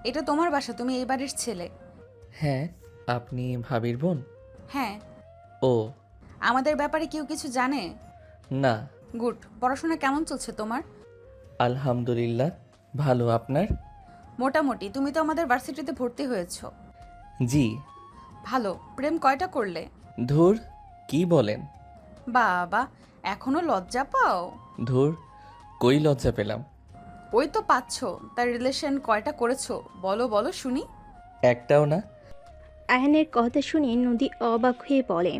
এটা তোমার বাসা, তুমি এই বাড়ির ছেলে। হ্যাঁ, আপনি ভাবির বোন? হ্যাঁ। ও, আমাদের ব্যাপারে কেউ কিছু জানে? না। গুড। পড়াশোনা কেমন চলছে তোমার? আলহামদুলিল্লাহ, ভালো। আপনার? মোটামুটি। তুমি তো আমাদের ভার্সিটিতে ভর্তি হয়েছো। জি। ভালো। প্রেম কয়টা করলে? ধুর, কি বলেন? বাবা, এখনো লজ্জা পাও? ধুর, কই লজ্জা পেলাম? ওই তো পাচ্ছো। তার রিলেশন কয়টা করেছো? বলো বলো শুনি। একটাও না। আয়নের কথা শুনে নদী অবাক হয়ে বলে,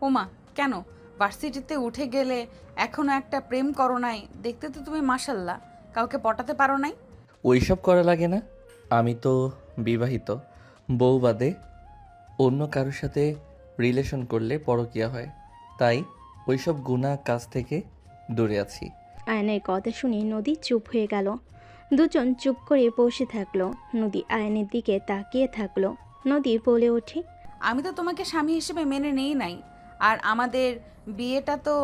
ওমা, কেন? ভার্সিটিতে উঠে গেলে এখনো একটা প্রেম করো নাই? দেখতে তো তুমি মাশাল্লাহ, কাউকে পটাতে পারো নাই। ওইসব করা লাগে না। আমি তো বিবাহিত। বউ বাদে অন্য কারোর সাথে রিলেশন করলে পরকীয়া হয়। তাই ওইসব গুনাহ কাজ থেকে দূরে আছি। আয়নের কথা শুনে নদী চুপ হয়ে গেল। দুজন চুপ করে বসে থাকলো। নদী আয়নের দিকে তাকিয়ে থাকলো। নদী বলে ওঠে, আমি তো তোমাকে স্বামী হিসেবে মেনে নেই নাই। আর আমাদের বিয়েটা তো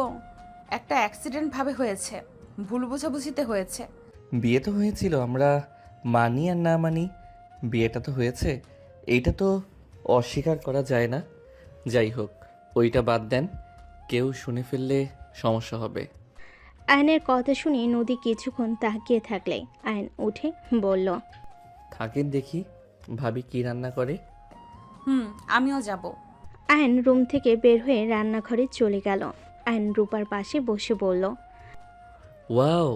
একটা অ্যাক্সিডেন্ট ভাবে হয়েছে, ভুল বোঝাবুঝিতে হয়েছে। বিয়ে তো হয়েছিল, আমরা মানি আর না মানি, বিয়েটা তো হয়েছে। এইটা তো অস্বীকার করা যায় না। যাই হোক, ওইটা বাদ দেন। কেউ শুনে ফেললে সমস্যা হবে। আয়নের কথা শুনে নদী কিছুক্ষণ তাকিয়ে থাকলে আয়ন উঠে বলল, থাকেন দেখি, ভাবি কি রান্না করে। আমিও যাব। আয়ন রুম থেকে বের হয়ে রান্নাঘরে চলে গেল। আয়ন রূপার পাশে বসে বলল, ওয়াও,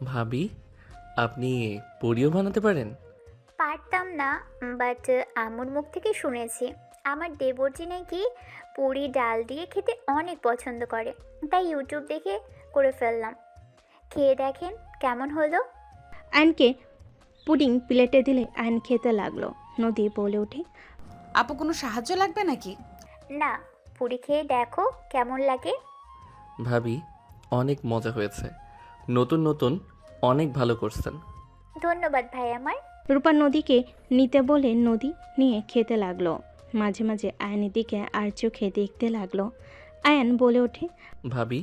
ভাবি আপনি পুরিও বানাতে পারেন? পারতাম না, বাট আম্মুর মুখ থেকে শুনেছি আমার দেবরজি নাকি পুরি ডাল দিয়ে খেতে অনেক পছন্দ করে, তাই ইউটিউব দেখে করে ফেললাম। খেয়ে দেখেন কেমন হলো। আয়নকে পুডিং প্লেটে দিলে আয়ন খেতে লাগলো। নদী বলে ওঠে, আপু, কোনো সাহায্য লাগবে নাকি? না, পুরি খেয়ে দেখো কেমন লাগে। ভাবি, অনেক মজা হয়েছে। নতুন নতুন অনেক ভালো করছেন। ধন্যবাদ ভাই আমার। রূপা নদীকে নিতে বলে নদী নিয়ে খেতে লাগলো। মাঝে মাঝে আয়নের দিকে আর চোখে দেখতে লাগলো। আয়ন বলে ওঠে, ভাবি,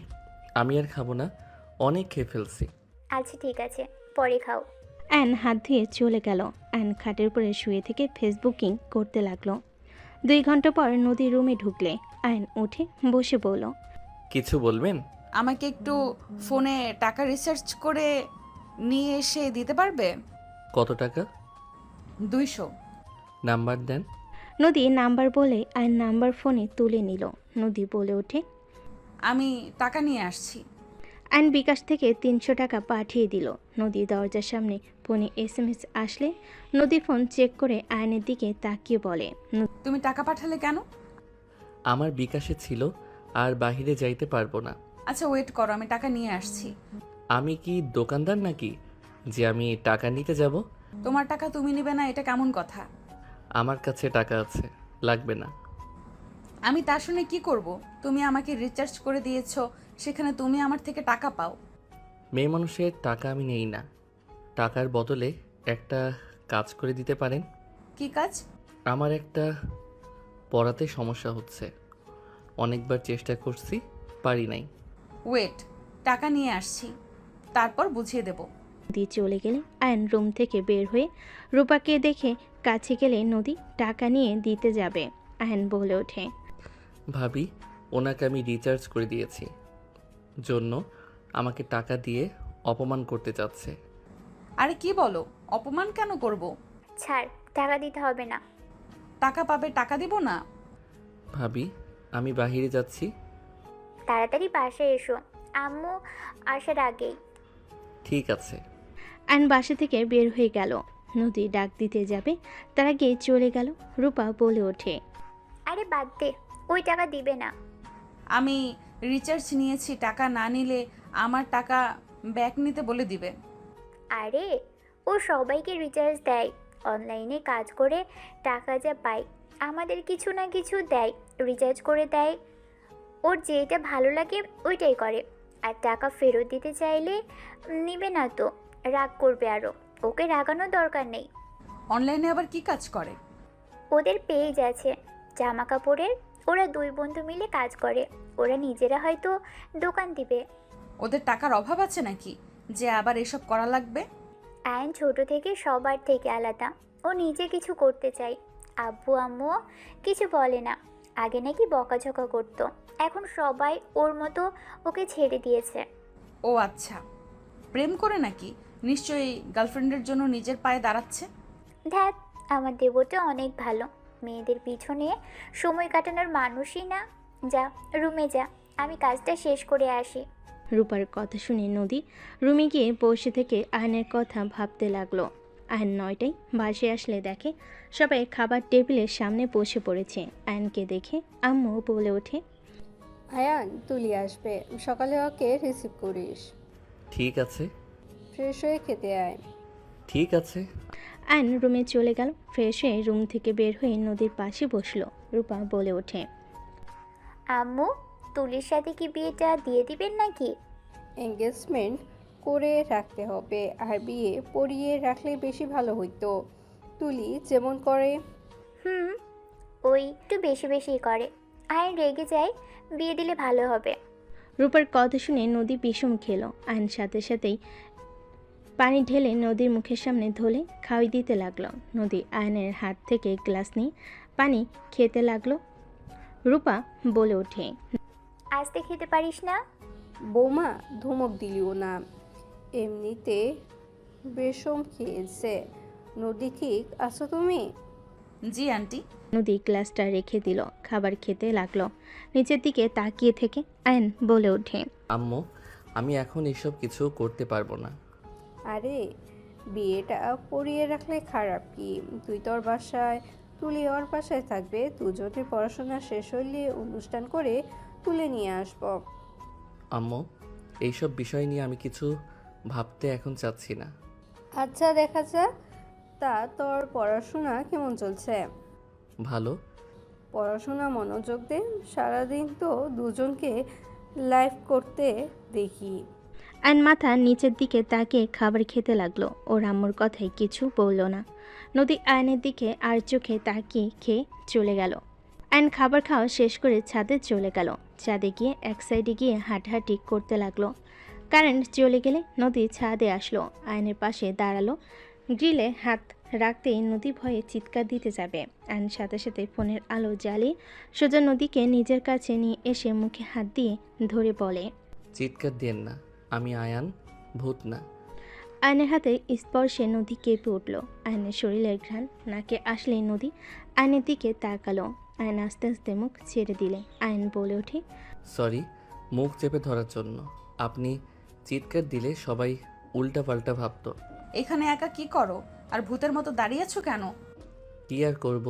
আমি আর খাবো না, অনেক খেয়ে ফেলছি। আচ্ছা ঠিক আছে, পরে খাও। আয়ন হাত ধুয়ে চলে গেল। আয়ন খাটের উপরে শুয়ে থেকে ফেসবুকিং করতে লাগলো। 2 ঘন্টা পর নদী রুমে ঢুকলে আয়ন উঠে বসে বলল, কিছু বলবেন? আমাকে একটু ফোনে টাকা রিসার্চ করে নিয়ে এসে দিতে পারবে? কত টাকা? 200। নাম্বার দেন। নদী নাম্বার বলে আয়ন নাম্বার ফোনে তুলে নিল। নদী বলে ওঠে, আমি টাকা নিয়ে আসছি। আয়ন বিকাশ থেকে 300 টাকা পাঠিয়ে দিল। নদী দরজার সামনে ফোনে SMS আসলে নদী ফোন চেক করে আয়নের দিকে তাকিয়ে বলে, তুমি টাকা পাঠালে কেন? আমার বিকাশে ছিল, আর বাহিরে যাইতে পারবো না। আচ্ছা ওয়েট করো, আমি টাকা নিয়ে আসছি। আমি কি দোকানদার নাকি যে আমি টাকা নিতে যাব? তোমার টাকা তুমি নিবে না, এটা কেমন কথা? আমার কাছে টাকা আছে, লাগবে না। আমি তা শুনে কি করব? তুমি আমাকে রিচার্জ করে দিয়েছো, সেখানে তুমি আমার থেকে টাকা পাও। মেয়ে মানুষের টাকা আমি নেই না। টাকার বদলে একটা কাজ করে দিতে পারেন? কি কাজ? আমার একটা পড়াতে সমস্যা হচ্ছে, অনেকবার চেষ্টা করছি, পারি নাই। ওয়েট, টাকা নিয়ে আসছি, তারপর বুঝিয়ে দেব। নদী চলে গেলে আয়ন রুম থেকে বের হয়ে রূপাকে দেখে কাছে গেলে নদী টাকা নিয়ে দিতে যাবে। আয়ন বলে ওঠে, ভাবি, ওনাকে আমি রিচার্জ করে দিয়েছি জন্য আমাকে টাকা দিয়ে অপমান করতে চাচ্ছে। আরে কি বলো? অপমান কেন করব? ছাড়, টাকা দিতে হবে না। টাকা পাবে, টাকা দিব না? ভাবি, আমি বাহিরে যাচ্ছি। তাড়াতাড়ি বাসায় এসো, আম্মু আসার আগেই। ঠিক আছে। আয়ন বাসা থেকে বের হয়ে গেল। নদী ডাক দিতে যাবে, তার আগে চলে গেল। রূপা বলে ওঠে, আরে বাদ দে, ওই টাকা দিবে না। আমি রিচার্জ নিয়েছি, টাকা না নিলে আমার টাকা ব্যাক নিতে বলে দিবে। আরে ও সবাইকে রিচার্জ দেয়, অনলাইনে কাজ করে টাকা যা পায় আমাদের কিছু না কিছু দেয়, রিচার্জ করে দেয়। ওর যেটা ভালো লাগে ওইটাই করে। আর টাকা ফেরত দিতে চাইলে নিবে না তো, রাগ করবে আরও। ওকে রাগানোর দরকার নেই। অনলাইনে আবার কি কাজ করে? ওদের পেজ আছে জামা কাপড়ের, ওরা 2 বন্ধু মিলে কাজ করে। ওরা নিজেরা হয়তো দোকান দিবে। ওদের টাকার অভাব আছে নাকি যে আবার এসব করা লাগবে? আয়ন ছোট থেকে সবার থেকে আলাদা। ও নিজে কিছু করতে চায়। আব্বু আম্মুও কিছু বলে না। আগে নাকি বকাঝকা করতো, এখন সবাই ওর মতো ওকে ছেড়ে দিয়েছে। ও আচ্ছা, প্রেম করে নাকি? নিশ্চয়ই গার্লফ্রেন্ডের জন্য নিজের পায়ে দাঁড়াচ্ছে। ধ্যাত, আমার দেবতা অনেক ভালো। মেয়েদের পিছনে সময় কাটানোর মানুষই না। যা, রুমে যা, আমি কাজটা শেষ করে আসি। রূপার কথা শুনে নদী রুমে গিয়ে বসে থেকে আয়নের কথা ভাবতে লাগলো। আয়ন 9টায় বাসে আসলে দেখে সবাই খাবার টেবিলের সামনে বসে পড়েছে। আয়নকে দেখে আম্মু বলে ওঠে, আয়ান, তুলি আসবে, সকালে ওকে রিসিভ করিস। ঠিক আছে। ফ্রেশ হয়ে খেতে আয়। ঠিক আছে। আয়ন রুমে চলে গেল। ফ্রেশ হয়ে রুম থেকে বের হয়ে নদীর পাশে বসলো। রূপা বলে ওঠে, আম্মু, তুলির সাথে কি বিয়েটা দিয়ে দিবেন নাকি? এঙ্গেজমেন্ট করে রাখতে হবে, আর বিয়ে পড়িয়ে রাখলে বেশি ভালো হইতো। তুলি যেমন করে। হুম, ওই একটু বেশি বেশি করে। আয়ন রেগে যায়, বিয়ে দিলে ভালো হবে। রূপার কথা শুনে নদী বিষম খেলো। আয়ন সাথে সাথেই পানি ঢেলে নদীর মুখের সামনে ধরে খাওয়াই দিতে লাগলো। নদী আয়নের হাত থেকে গ্লাস নিয়ে পানি খেতে লাগলো। রূপা বলে ওঠে, আস্তে খেতে পারিস না? বৌমা, ধমক দিলিও না, এমনিতে বেশম খেয়েছে। নদী ঠিক আছো তুমি? জি আন্টি। নদী গ্লাসটা রেখে দিল, খাবার খেতে লাগলো। নিচের দিকে তাকিয়ে থেকে আয়ন বলে ওঠে, আম্মু, আমি এখন এসব কিছু করতে পারবো না। আরে, বিয়েটা পড়িয়ে রাখলে খারাপ কি? তুই তোর বাসায়, তুলি ওর বাসায় থাকবে। দুজনের পড়াশোনা শেষ হইলে অনুষ্ঠান করে তুলে নিয়ে আসবো। আম্মু, এইসব বিষয় নিয়ে আমি কিছু ভাবতে এখন চাচ্ছি না। আচ্ছা, দেখা যাক। তা তোর পড়াশোনা কেমন চলছে? ভালো। পড়াশোনা মনোযোগ দে। সারাদিন তো দুজনকে লাইভ করতে দেখি। আয়ন মাথা নিচের দিকে তাকিয়ে খাবার খেতে লাগলো। ওর আম্মুর কথায় কিছু বলল না। নদী আয়নের দিকে আর চোখে তাকিয়ে খেয়ে চলে গেল। আয়ন খাবার খাওয়া শেষ করে ছাদে চলে গেল। ছাদে গিয়ে এক সাইডে গিয়ে হাঁটাহাঁটি করতে লাগলো। কারেন্ট চলে গেলে নদী ছাদে আসলো। আয়নের পাশে দাঁড়ালো। গ্রিলে হাত রাখতেই নদী ভয়ে চিৎকার দিতে যাবে। আয়ন সাথে সাথে ফোনের আলো জ্বালিয়ে সোজা নদীকে নিজের কাছে নিয়ে এসে মুখে হাত দিয়ে ধরে বলে, চিৎকার দিয়েন না, আমি আয়ান, ভূত না। আয়নের হাতে স্পর্শে নদী কেঁপে উঠল। আয়নের শরীরের ঘ্রাণ নাকে আসলেই নদী আয়নের দিকে তাকালো। আয়ন আস্তে আস্তে মুখ ছেড়ে দিলে। আয়ন বলে ওঠে, সরি, মুখ চেপে ধরার জন্য। আপনি চিৎকার দিলে সবাই উল্টাপাল্টা ভাবতো। এখানে একা কি করো আর ভূতের মতো দাঁড়িয়ে আছো কেন? কি আর করব,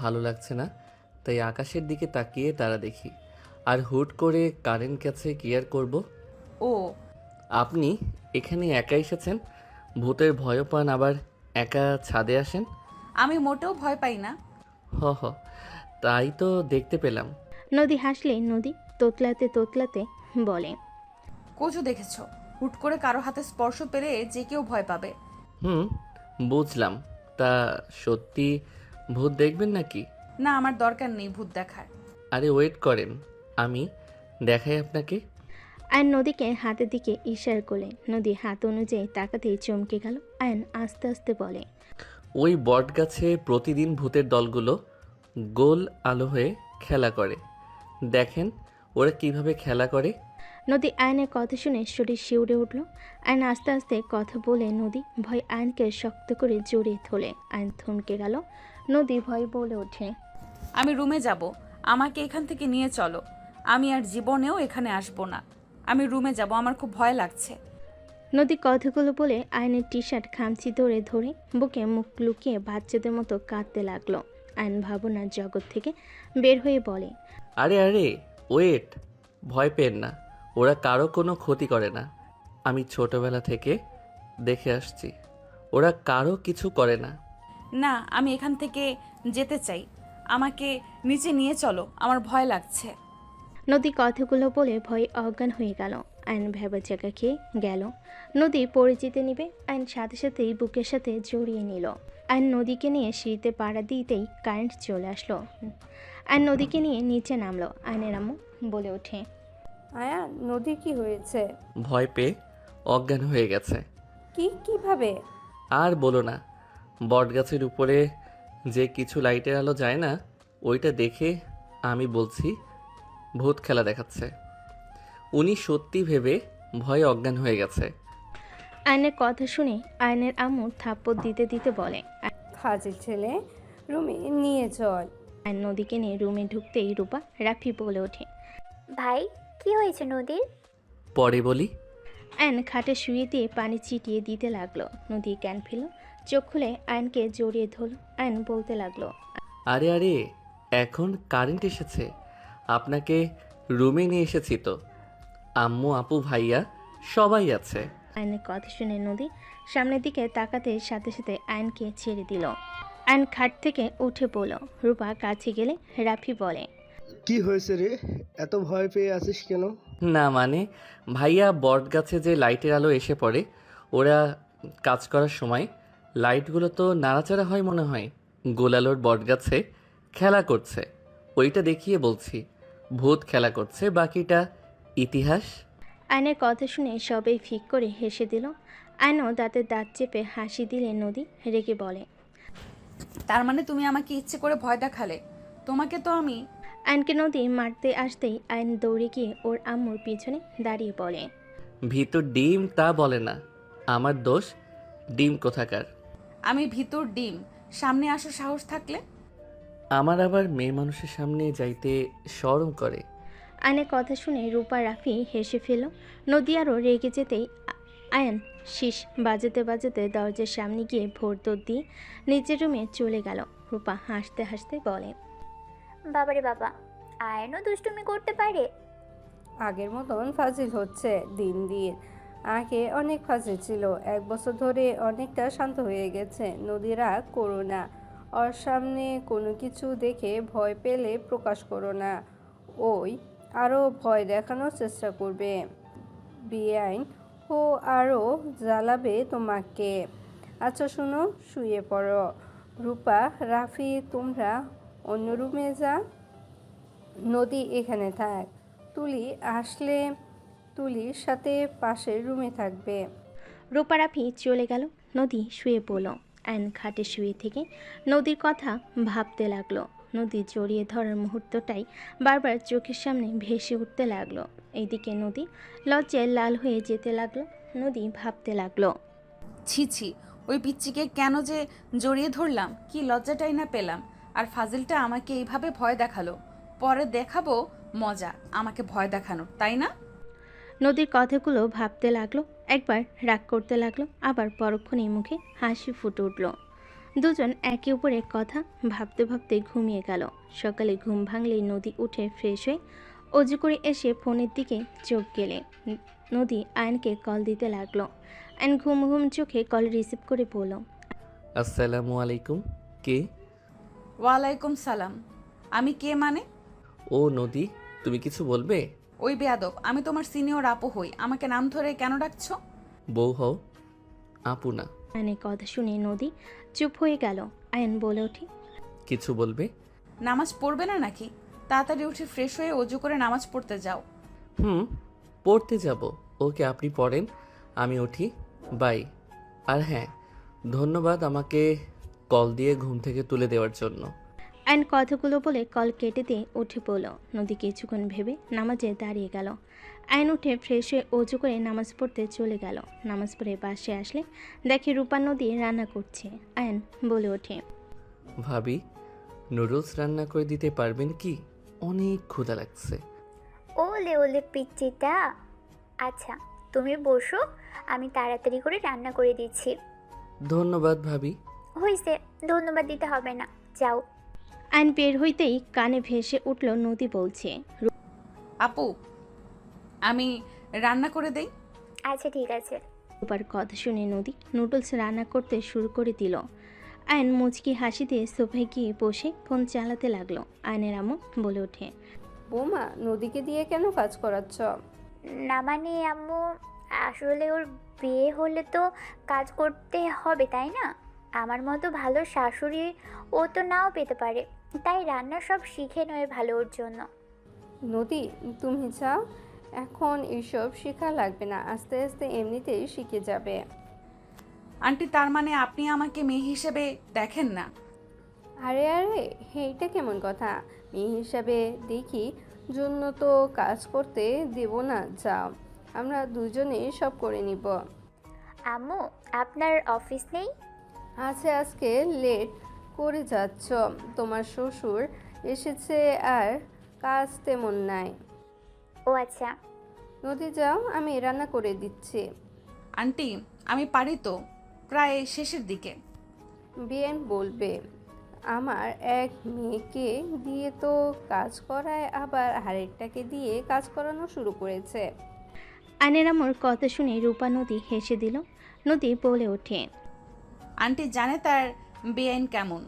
ভালো লাগছে না, তাই আকাশের দিকে তাকিয়ে তারা দেখি। আর হুট করে কারেন্ট গেছে, কি আর করব। ও, আপনি এখানে একা এসেছেন, ভূতের ভয়ও পান, আবার একা ছাদে আসেন। আমি মোটেও ভয় পাই না। হ হ, তাই তো দেখতে পেলাম। নদী হাসলে নদী তোতলাতে তোতলাতে বলে, কচু দেখেছো, হুট করে কারো হাতে স্পর্শ পেলে যে কেউ ভয় পাবে। হুম, বুঝলাম। তা সত্যি ভূত দেখবেন নাকি? না, আমার দরকার নেই ভূত দেখার। আরে ওয়েট করেন, আমি দেখাই আপনাকে। আয়ন নদীকে হাতের দিকে ইশারা করলে। নদী হাত অনুযায়ী তাকাতেই চমকে গেল। আয়ন আস্তে আস্তে বলে, ওই বট গাছে প্রতিদিন ভূতের দলগুলো গোল আলো হয়ে খেলা করে। দেখেন ওরা কিভাবে খেলা করে। নদী আয়নের কথা শুনে শরীর শিউরে উঠল। আয়ন আস্তে আস্তে কথা বলে নদী ভয় আয়নকে শক্ত করে জড়িয়ে ধরে। আয়ন থমকে গেল। নদী ভয় বলে ওঠে, আমি রুমে যাব, আমাকে এখান থেকে নিয়ে চলো। আমি আর জীবনেও এখানে আসবো না। আমি রুমে যাব, আমার খুব ভয় লাগছে। নদী কথাগুলো বলে আয়নের টি শার্ট খামচি ধরে ধরে বুকে মুখ লুকিয়ে বাচ্চাদের মতো কাঁদতে লাগলো। আয়ন ভাবনার জগৎ থেকে বের হয়ে বলে, আরে আরে ওয়েট, ভয় পেন না, ওরা কারো কোনো ক্ষতি করে না। আমি ছোটবেলা থেকে দেখে আসছি, ওরা কারো কিছু করে না। না, আমি এখান থেকে যেতে চাই। আমাকে নিচে নিয়ে চলো, আমার ভয় লাগছে। নদী কথাগুলো বলে ভয়ে অজ্ঞান হয়ে গেল। আইন ভেবার জায়গা খেয়ে গেল। নদী পরিচিতি নিবে। আইন সাথে সাথেই বুকের সাথে জড়িয়ে নিল। আইন নদীকে নিয়ে সিঁড়িতে পাড়া দিতেই কারেন্ট চলে আসলো। আইন নদীকে নিয়ে নিচে নামলো। আইনের আম্মু বলে ওঠে, আয়ান, নদীর কি হয়েছে? ভয় পেয়ে অজ্ঞান হয়ে গেছে। কিভাবে? আর বলো না, বটগাছের উপরে যে কিছু লাইটের আলো যায় না, ওইটা দেখে আমি বলছি ভূত খেলা দেখাচ্ছে। উনি সত্যি ভেবে ভয়ে অজ্ঞান হয়ে গেছে। আয়নের কথা শুনে আয়নের আম্মু থাপ্পড় দিতে দিতে বলে। ফাজিল ছেলে, রুমে নিয়ে চল। আয়ন নদীকে নিয়ে রুমে ঢুকতেই রূপা রাফি বলে ওঠে। ভাই কি হয়েছে নদীর? পরে বলি। আয়ন খাটে শুয়ে দিয়ে পানি ছিটিয়ে দিতে লাগলো। নদী জ্ঞান ফেল, চোখ খুলে আয়নকে জড়িয়ে ধরল। আয়ন বলতে লাগলো। আরে আরে, এখন কারেন্ট এসেছে, আপনাকে রুমে নিয়ে এসেছি তো। আম্মু, আপু, ভাইয়া সবাই আছে। আয়নের কথা শুনে নদী সামনের দিকে তাকাতে সাথে সাথে আয়নকে ছেড়ে দিল। আয়ন খাট থেকে উঠে পড়ল। রূপা কাছে গেলে রাফি বলে। কি হয়েছে রে, এত ভয় পেয়ে আছিস কেন? না মানে, ভাইয়া বটগাছে যে লাইটের আলো এসে পড়ে, ওরা কাজ করার সময় লাইটগুলো তো নাড়াচাড়া হয় মনে হয়। গোলালোর বটগাছে খেলা করছে, ওইটা দেখিয়ে বলছি ভূত খেলা করছে, বাকিটা ইতিহাস। আয়নের কথা শুনে সবাই ফিক করে হেসে দিল। আয়নও দাঁতের দাঁত চেপে হাসি দিলে নদী রেগে বলে। তার মানে তুমি আমাকে ইচ্ছে করে ভয় দেখালে? তোমাকে তো আমি... আয়নকে নদী মারতে আসতেই আয়ন দৌড়ে গিয়ে ওর আম্মুর পিছনে দাঁড়িয়ে পড়ে। ভিতর ডিম তা বলে না, আমার দোষ। ডিম কোথাকার? আমি ভিতর ডিম, সামনে আসো সাহস থাকলে। আমার আবার মেয়ে মানুষের সামনে যাইতে শরম করে। আয়নের কথা শুনে রূপা রাফি হেসে ফেল। নদী আরও রেগে যেতেই আয়ন শীষ বাজাতে বাজাতে দরজার সামনে গিয়ে ভোর দৌড় দিয়ে নিজের রুমে চলে গেল। রূপা হাসতে হাসতে বলে। বাবারে বাবা, আয়নও দুষ্টুমি করতে পারে। আগের মতন ফাজিল হচ্ছে দিন দিন। আগে অনেক ফাজিল ছিল, 1 বছর ধরে অনেকটা শান্ত হয়ে গেছে। নদীরা করো না, ওর সামনে কোনো কিছু দেখে ভয় পেলে প্রকাশ করো না, ওই আরও ভয় দেখানোর চেষ্টা করবে। বেআইন ও আরও জ্বালাবে তোমাকে। আচ্ছা শোনো, শুয়ে পড়ো। রূপা, রাফি তোমরা অন্য রুমে যা, নদী এখানে থাক। তুলি আসলে তুলির সাথে পাশের রুমে থাকবে। রূপা রাফি চলে গেল। নদী শুয়ে পড়ল। আয়ন খাটে শুয়ে থেকে নদীর কথা ভাবতে লাগলো। নদী জড়িয়ে ধরার মুহূর্তটাই বারবার চোখের সামনে ভেসে উঠতে লাগলো। এইদিকে নদী লজ্জায় লাল হয়ে যেতে লাগলো। নদী ভাবতে লাগলো। ছি ছি, ওই পিচ্চিকে কেন যে জড়িয়ে ধরলাম, কি লজ্জাটাই না পেলাম। আর ফাজিলটা আমাকে এইভাবে ভয় দেখালো, পরে দেখাবো মজা আমাকে ভয় দেখানো, তাই না? নদীর কথাগুলো ভাবতে লাগলো। একবার রাগ করতে লাগলো, আবার পরক্ষণেই মুখে হাসি ফুটে উঠল। দুজন একে অপরের কথা ভাবতে ভাবতে ঘুমিয়ে গেল। সকালে ঘুম ভাঙলেই নদী উঠে ফ্রেশ হয়ে অজু করে এসে ফোনের দিকে চোখ গেলে নদী আয়নকে কল দিতে লাগলো। আয়ন ঘুম ঘুম চোখে কল রিসিভ করে বলল। আসসালামু আলাইকুম। কে? ওয়ালাইকুম সালাম। আমি কে মানে? ও নদী, তুমি কিছু বলবে? ওই বেয়াদব, আমি তোমার সিনিয়র আপু হই, আমাকে নাম ধরে কেন ডাকছো? বউ হও, আপু না। আয়নের কথা শুনে নদী চুপ হয়ে গেল। আয়ন বলে ওঠে। কিছু বলবে? নামাজ পড়বে না নাকি? তাড়াতাড়ি উঠে ফ্রেশ হয়ে অজু করে নামাজ পড়তে যাও। পড়তে যাব। ওকে, আপনি পড়েন, আমি উঠি। বাই। আর হ্যাঁ, ধন্যবাদ আমাকে কল দিয়ে ঘুম থেকে তুলে দেওয়ার জন্য। আয়ন কথাগুলো বলে কল কেটে দিয়ে উঠে পড়ল। নদী কিছুক্ষণ ভেবে নামাজে দাঁড়িয়ে গেল। আয়ন উঠে ফ্রেশ হয়ে অজু করে নামাজ পড়তে চলে গেল। নামাজ পড়ে বাসে আসলে দেখে রূপা নদী রান্না করছে। আয়ন বলে ওঠে। ভাবি, নুডলস রান্না করে দিতে পারবেন কি? অনেক ক্ষুধা লাগছে। ওলে ওলে পিচ্চিটা। আচ্ছা তুমি বসো, আমি তাড়াতাড়ি করে রান্না করে দিচ্ছি। ধন্যবাদ ভাবি। হয়েছে, ধন্যবাদ দিতে হবে না, যাও। আয়ন বের হইতেই কানে ভেসে উঠল নদী বলছে। আপু, আমি রান্না করে দেই। আচ্ছা ঠিক আছে। রূপার কথা শুনে নদী নুডলস রান্না করতে শুরু করে দিল। আয়ন মুচকি হাসি দিয়ে সোফায় গিয়ে বসে ফোন চালাতে লাগলো। আয়নের আম্মু বলে ওঠে। বৌমা, নদীকে দিয়ে কেন কাজ করাচ্ছ? না মানে আম্মু, আসলে ওর বিয়ে হলে তো কাজ করতে হবে তাই না? আমার মতো ভালো শাশুড়ি ও তো নাও পেতে পারে, তাই রান্না সব শিখে নয় ভালো ওর জন্য। নদী, তুমি চাও? এখন এইসব শেখা লাগবে না, আস্তে আস্তে এমনিতেই শিখে যাবে। আন্টি তার মানে আপনি আমাকে মেয়ে হিসেবে দেখেন না? আরে আরে, এইটা কেমন কথা? মেয়ে হিসাবে দেখি জন্য তো কাজ করতে দেব না, যাও, আমরা দুজনে সব করে নিব। আম্মু, আপনার অফিস নেই? আছে, আজকে লেট করে যাচ্ছ, তোমার শ্বশুর এসেছে আর কাজ তেমন নাই। ও আচ্ছা। নদী যাও, আমি রান্না করে দিচ্ছি। আন্টি আমি পারি তো, প্রায় শেষের দিকে। বিয়েন বলবে আমার এক মেয়েকে দিয়ে তো কাজ করায়, আবার আরেকটাকে দিয়ে কাজ করানো শুরু করেছে। আয়নের আম্মুর কথা শুনে রূপা নদী হেসে দিল। নদী বলে ওঠে, আন্টি জানে তার বেআইন কেমন।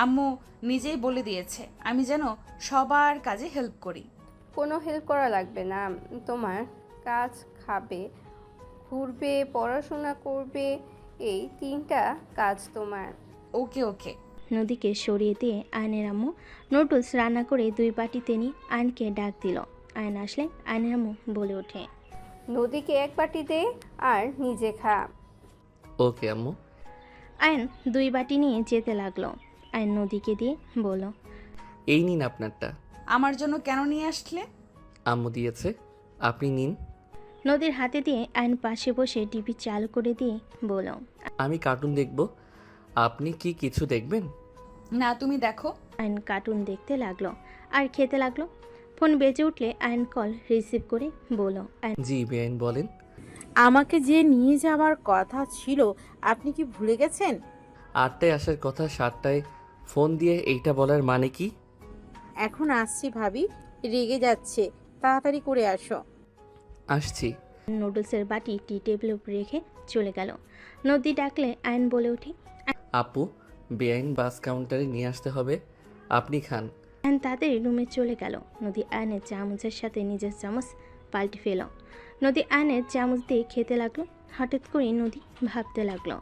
আম্মু নিজেই বলে দিয়েছে আমি যেন সবার কাজে হেল্প করি। কোনো হেল্প করা লাগবে না, তোমার কাজ, খাবে, ঘুরবে, পড়াশোনা করবে, এই তিনটা কাজ তোমার। ওকে ওকে। নদীকে সরিয়ে দিয়ে আয়নের আম্মু নুডলস রান্না করে 2 বাটিতে নিয়ে আয়নকে ডাক দিল। আয়ন আসলে আয়নের আম্মু বলে ওঠে, নদীকে এক বাটি দে আর নিজে খা। ওকে আম্মু। আয়ন 2 বাটি নিয়ে যেতে লাগলো। আয়ন নদীকে দিয়ে বলল, এই নিন আপনারটা। আমার জন্য কেন নিয়ে আসলে? আম্মু দিয়েছে, আপনি নিন। নদীর হাতে দিয়ে আয়ন পাশে বসে টিভি চালু করে দিয়ে বলল, আমি কার্টুন দেখব, আপনি কি কিছু দেখবেন? না তুমি দেখো। আয়ন কার্টুন দেখতে লাগলো আর খেতে লাগলো। ফোন বেজে উঠলে আয়ন কল রিসিভ করে বলল, জি বেআইন বলেন। আমাকে যে নিয়ে যাওয়ার কথা ছিল আপনি কি ভুলে গেছেন? 8টায় আসার কথা, 7টায় ফোন দিয়ে এইটা বলার মানে কি? এখন আসছি ভাবি, রেগে যাচ্ছে, তাড়াতাড়ি করে আসো। আসছি। নুডলসের বাটি টি টেবিলের উপর রেখে চলে গেল। নদী ডাকলে আয়ন বলে ওঠে, আপু, বেআইন বাস কাউন্টারে নিয়ে আসতে হবে, আপনি খান। আয়ন তাদের রুমে চলে গেল। নদী আয়নের চামচের সাথে নিজের চামচ পাল্টে ফেল। নদী আয়নের চামচ দিয়ে খেতে লাগলো। হঠাৎ করে নদী ভাবতে লাগলো,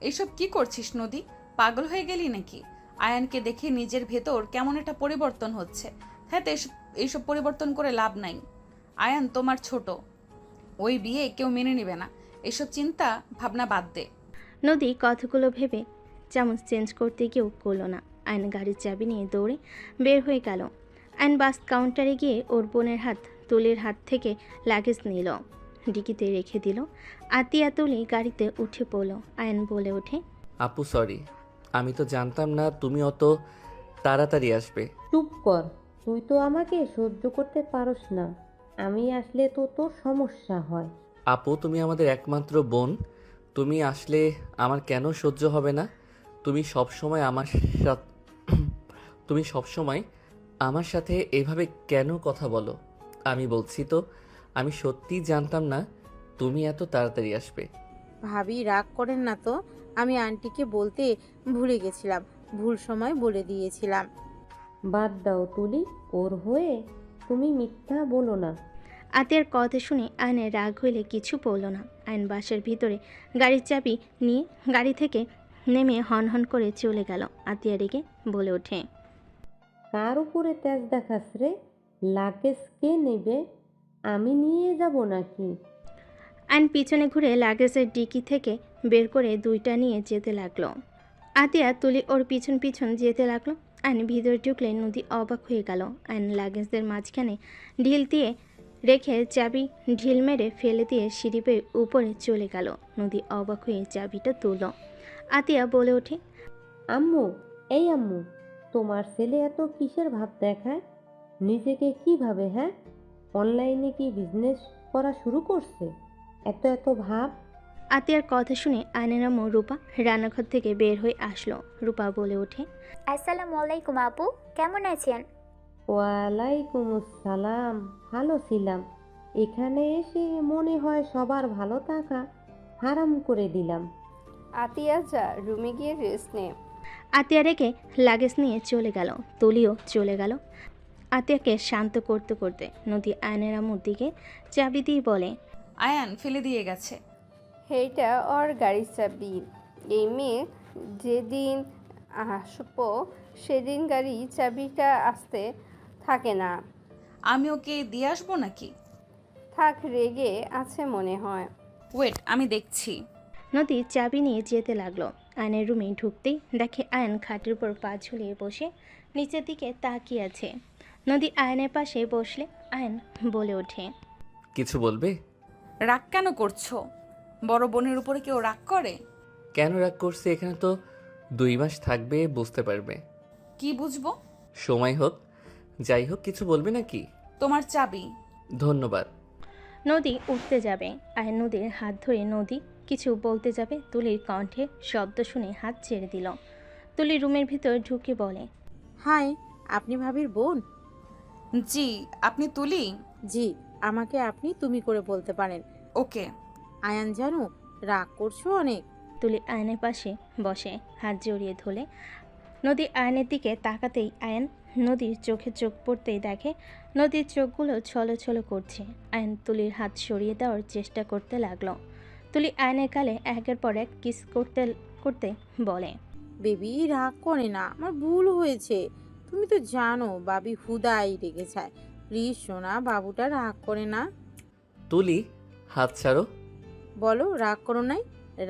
এইসব কি করছিস নদী? পাগল হয়ে গেলি নাকি? আয়ানকে দেখে নিজের ভেতর কেমন একটা পরিবর্তন হচ্ছে। হ্যাঁ তো এইসব পরিবর্তন করে লাভ নাই। আয়ান তোমার ছোট, ওই বিয়ে কেউ মেনে নেবে না। এসব চিন্তা ভাবনা বাদ দে। নদী কথাগুলো ভেবে চামচ চেঞ্জ করতে গিয়েও করলো না। আয়ন গাড়ির চাবি নিয়ে দৌড়ে বের হয়ে গেল। আয়ন বাস কাউন্টারে গিয়ে ওর বোনের তুলির হাত থেকে লাগেজ নিল, ডিকিতে রেখে দিল। আতিয়া তুলি গাড়িতে উঠে পড়ল। আয়ন বলে ওঠে, আপু সরি, আমি তো জানতাম না তুমি অত তাড়াতাড়ি আসবে। চুপ কর, তুই তো আমাকে সহ্য করতে পারস না, আমি আসলে তো তোর সমস্যা হয়। আপু তুমি আমাদের একমাত্র বোন, তুমি আসলে আমার কেন সহ্য হবে না? তুমি সবসময় তুমি সবসময় আমার সাথে এভাবে কেন কথা বলো? আমি বলছি তো, আমি সত্যিই জানতাম না তুমি এত তাড়াতাড়ি আসবে। ভাবি রাগ করেন না তো, আমি আন্টিকে বলতে ভুলে গেছিলাম, ভুল সময় বলে দিয়েছিলাম। বাদ দাও তুলি, ওর হয়ে তুমি মিথ্যা বলো না। আতিয়ার কথা শুনে আয়নের রাগ হইলে কিছু বলল না। আয়ন বাসের ভিতরে গাড়ির চাবি নিয়ে গাড়ি থেকে নেমে হন হন করে চলে গেল। আতিয়া রেগে বলে ওঠে, কার উপরে তেজ দেখাস রে? লাগেজ কে নেবে? আমি নিয়ে যাব নাকি? আয়ন পিছনে ঘুরে লাগেজের ডিকি থেকে বের করে 2টা নিয়ে যেতে লাগলো। আতিয়া তুলি ওর পিছন পিছন যেতে লাগলো। আয়ন ভিতরে ঢুকলে নদী অবাক হয়ে গেল। আয়ন লাগেজদের মাঝখানে ঢিল দিয়ে রেখে চাবি ঢিল মেরে ফেলে দিয়ে সিঁড়ি বেয়ে উপরে চলে গেল। নদী অবাক হয়ে চাবিটা তুলল। আতিয়া বলে ওঠে, আম্মু, এই আম্মু, তোমার ছেলে এত কিসের ভাব দেখায়? নিজেকে কি ভাবে? হ্যাঁ, অনলাইনে কি বিজনেস করা শুরু করছে? এত এত ভাব। আতিয়ার কথা শুনে আয়নের আম্মু রূপা রান্নাঘর থেকে বের হয়ে আসলো। রূপা বলে ওঠে, আসসালামু আলাইকুম আপু, কেমন আছেন? ওয়ালাইকুম আসসালাম, ভালো ছিলাম। এখানে এসে মনে হয় সবার ভালো থাকা হারাম করে দিলাম। আতিয়া যা, রুমে গিয়ে রেস্ট নে। আতিয়া রেখে লাগেজ নিয়ে চলে গেল। তুলিও চলে গেল। আতিয়াকে শান্ত করতে করতে নদী আয়নের আম্মুর দিকে চাবি দিয়ে বলে, আয়ান ফেলে দিয়ে গেছে। এইটা ওর গাড়ির চাবি। এই মেয়ে যেদিন আসবো সেদিন গাড়ি চাবিটা আসতে থাকে না। আমি ওকে দিয়ে আসবো নাকি? থাক, রেগে আছে মনে হয়। ওয়েট আমি দেখছি। নদী চাবি নিয়ে যেতে লাগলো। আয়নের রুমে ঢুকতেই দেখে আয়ন খাটের উপর পা ঝুলিয়ে বসে নিচের দিকে তাকিয়ে আছে। নদী আয়নের পাশে বসলে আয়ন বলে ওঠে, কিছু বলবে? রাগ কেন করছো? বড় বোনের উপরে কেউ রাগ করে? কেন রাগ করছে? এখানে তো 2 মাস থাকবে, বুঝতে পারবে। কি বুঝবো? সময় হোক। যাই হোক, কিছু বলবে নাকি? তোমার চাবি। ধন্যবাদ। নদী উঠতে যাবে। আয়ন নদীর হাত ধরে নদী কিছু বলতে যাবে, তুলির কণ্ঠে শব্দ শুনে হাত ছেড়ে দিল। তুলি রুমের ভিতর ঢুকে বলে, হাই, আপনি ভাবির বোন? জি। আপনি তুলি? জি, আমাকে আপনি তুমি করে বলতে পারেন। ওকে। আয়ান জানো, রাগ করছো অনেক। তুলি আয়নের পাশে বসে হাত জড়িয়ে ধরে। নদী আয়নের দিকে তাকাতেই আয়ন নদীর চোখে চোখ পড়তেই দেখে নদীর চোখগুলো ছলছল করছে। আয়ন তুলির হাত সরিয়ে দেওয়ার চেষ্টা করতে লাগলো। তুলি আয়নের গালে একের পর এক কিস করতে করতে বলে, বেবি রাগ করে না, আমার ভুল হয়েছে। তুমি তো জানো বাবি হুদাই রেগে যায়। প্লিজ সোনা, বাবুটা রাগ করে না। তুলি, হাত ছাড়ো। বলো রাগ করো নাই।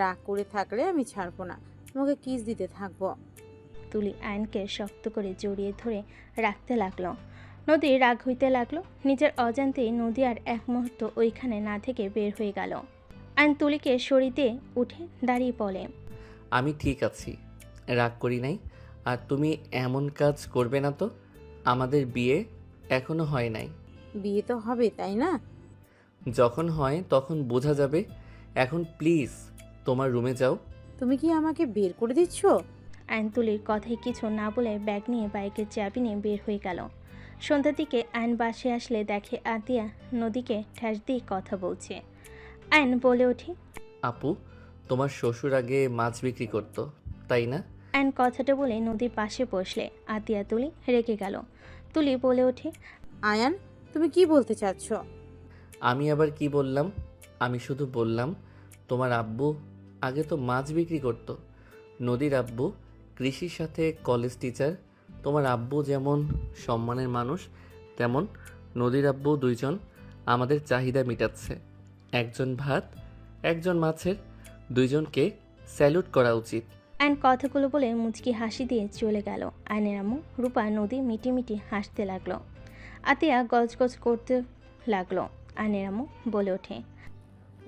রাগ করে থাকলে আমি ছাড়বো না, তোমাকে কিস দিতে থাকবো। তুলি আয়নকে শক্ত করে জড়িয়ে ধরে রাখতে লাগলো। নদী রাগ হইতে লাগলো। নিজের অজান্তেই নদী আর এক মুহূর্ত ওইখানে না থেকে বের হয়ে গেল। আয়ন তুলিকে সরিয়ে উঠে দাঁড়িয়ে বলে, আমি ঠিক আছি, রাগ করি নাই। আর তুমি এমন কাজ করবে না তো। আমাদের বিয়ে এখনো হয় নাই। বিয়ে তো হবে তাই না? যখন হয় তখন বোঝা যাবে। এখন প্লিজ তোমার রুমে যাও। তুমি কি আমাকে বের করে দিচ্ছ? আয়ন তুলির কথায় কিছু না বলে ব্যাগ নিয়ে বাইকের চাবি নিয়ে বের হয়ে গেল। সন্ধ্যার দিকে আয়ন বাসে আসলে দেখে আতিয়া নদীকে ঠ্যাস দিয়ে কথা বলছে। আয়ন বলে ওঠে, আপু, তোমার শ্বশুর আগে মাছ বিক্রি করতো, তাই না? আয়ন কথাটা বলে নদীর পাশে বসলে আতিয়া তুলি রেগে গেল। তুলি বলে ওঠে, আয়ান, তুমি কি বলতে চাচ্ছ? আমি আবার কি বললাম? আমি শুধু বললাম তোমার আব্বু আগে তো মাছ বিক্রি করতো। নদীর আব্বু কৃষির সাথে কলেজ টিচার। তোমার আব্বু যেমন সম্মানের মানুষ, তেমন নদীর আব্বু দুইজন আমাদের চাহিদা মেটাচ্ছে। একজন ভাত, একজন মাছের, দুইজনকে স্যালুট করা উচিত। আয়ন কথাগুলো বলে মুচকি হাসি দিয়ে চলে গেল। আয়নের আম্মু রূপা নদী মিটি মিটি হাসতে লাগলো। আতিয়া গজগজ করতে লাগলো। আয়নের আম্মু বলে ওঠে,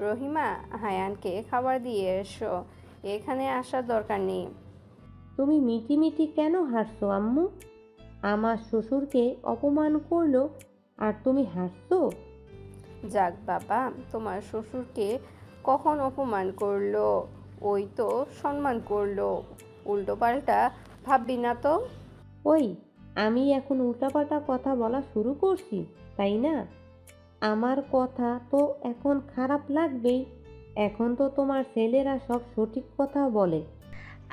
রহিমা, হায়ানকে খাবার দিয়ে এসো, এখানে আসার দরকার নেই। তুমি মিটি মিটি কেন হাসছো আম্মু? আমার শ্বশুরকে অপমান করলো আর তুমি হাসছো? যাক বাবা, তোমার শ্বশুরকে কখন অপমান করলো? ওই তো সম্মান করলো। উল্টো পাল্টা ভাববি না তো। ওই, আমি এখন উল্টাপাল্টা কথা বলা শুরু করছি, তাই না? আমার কথা তো এখন খারাপ লাগবেই। এখন তো তোমার ছেলেরা সব সঠিক কথা বলে।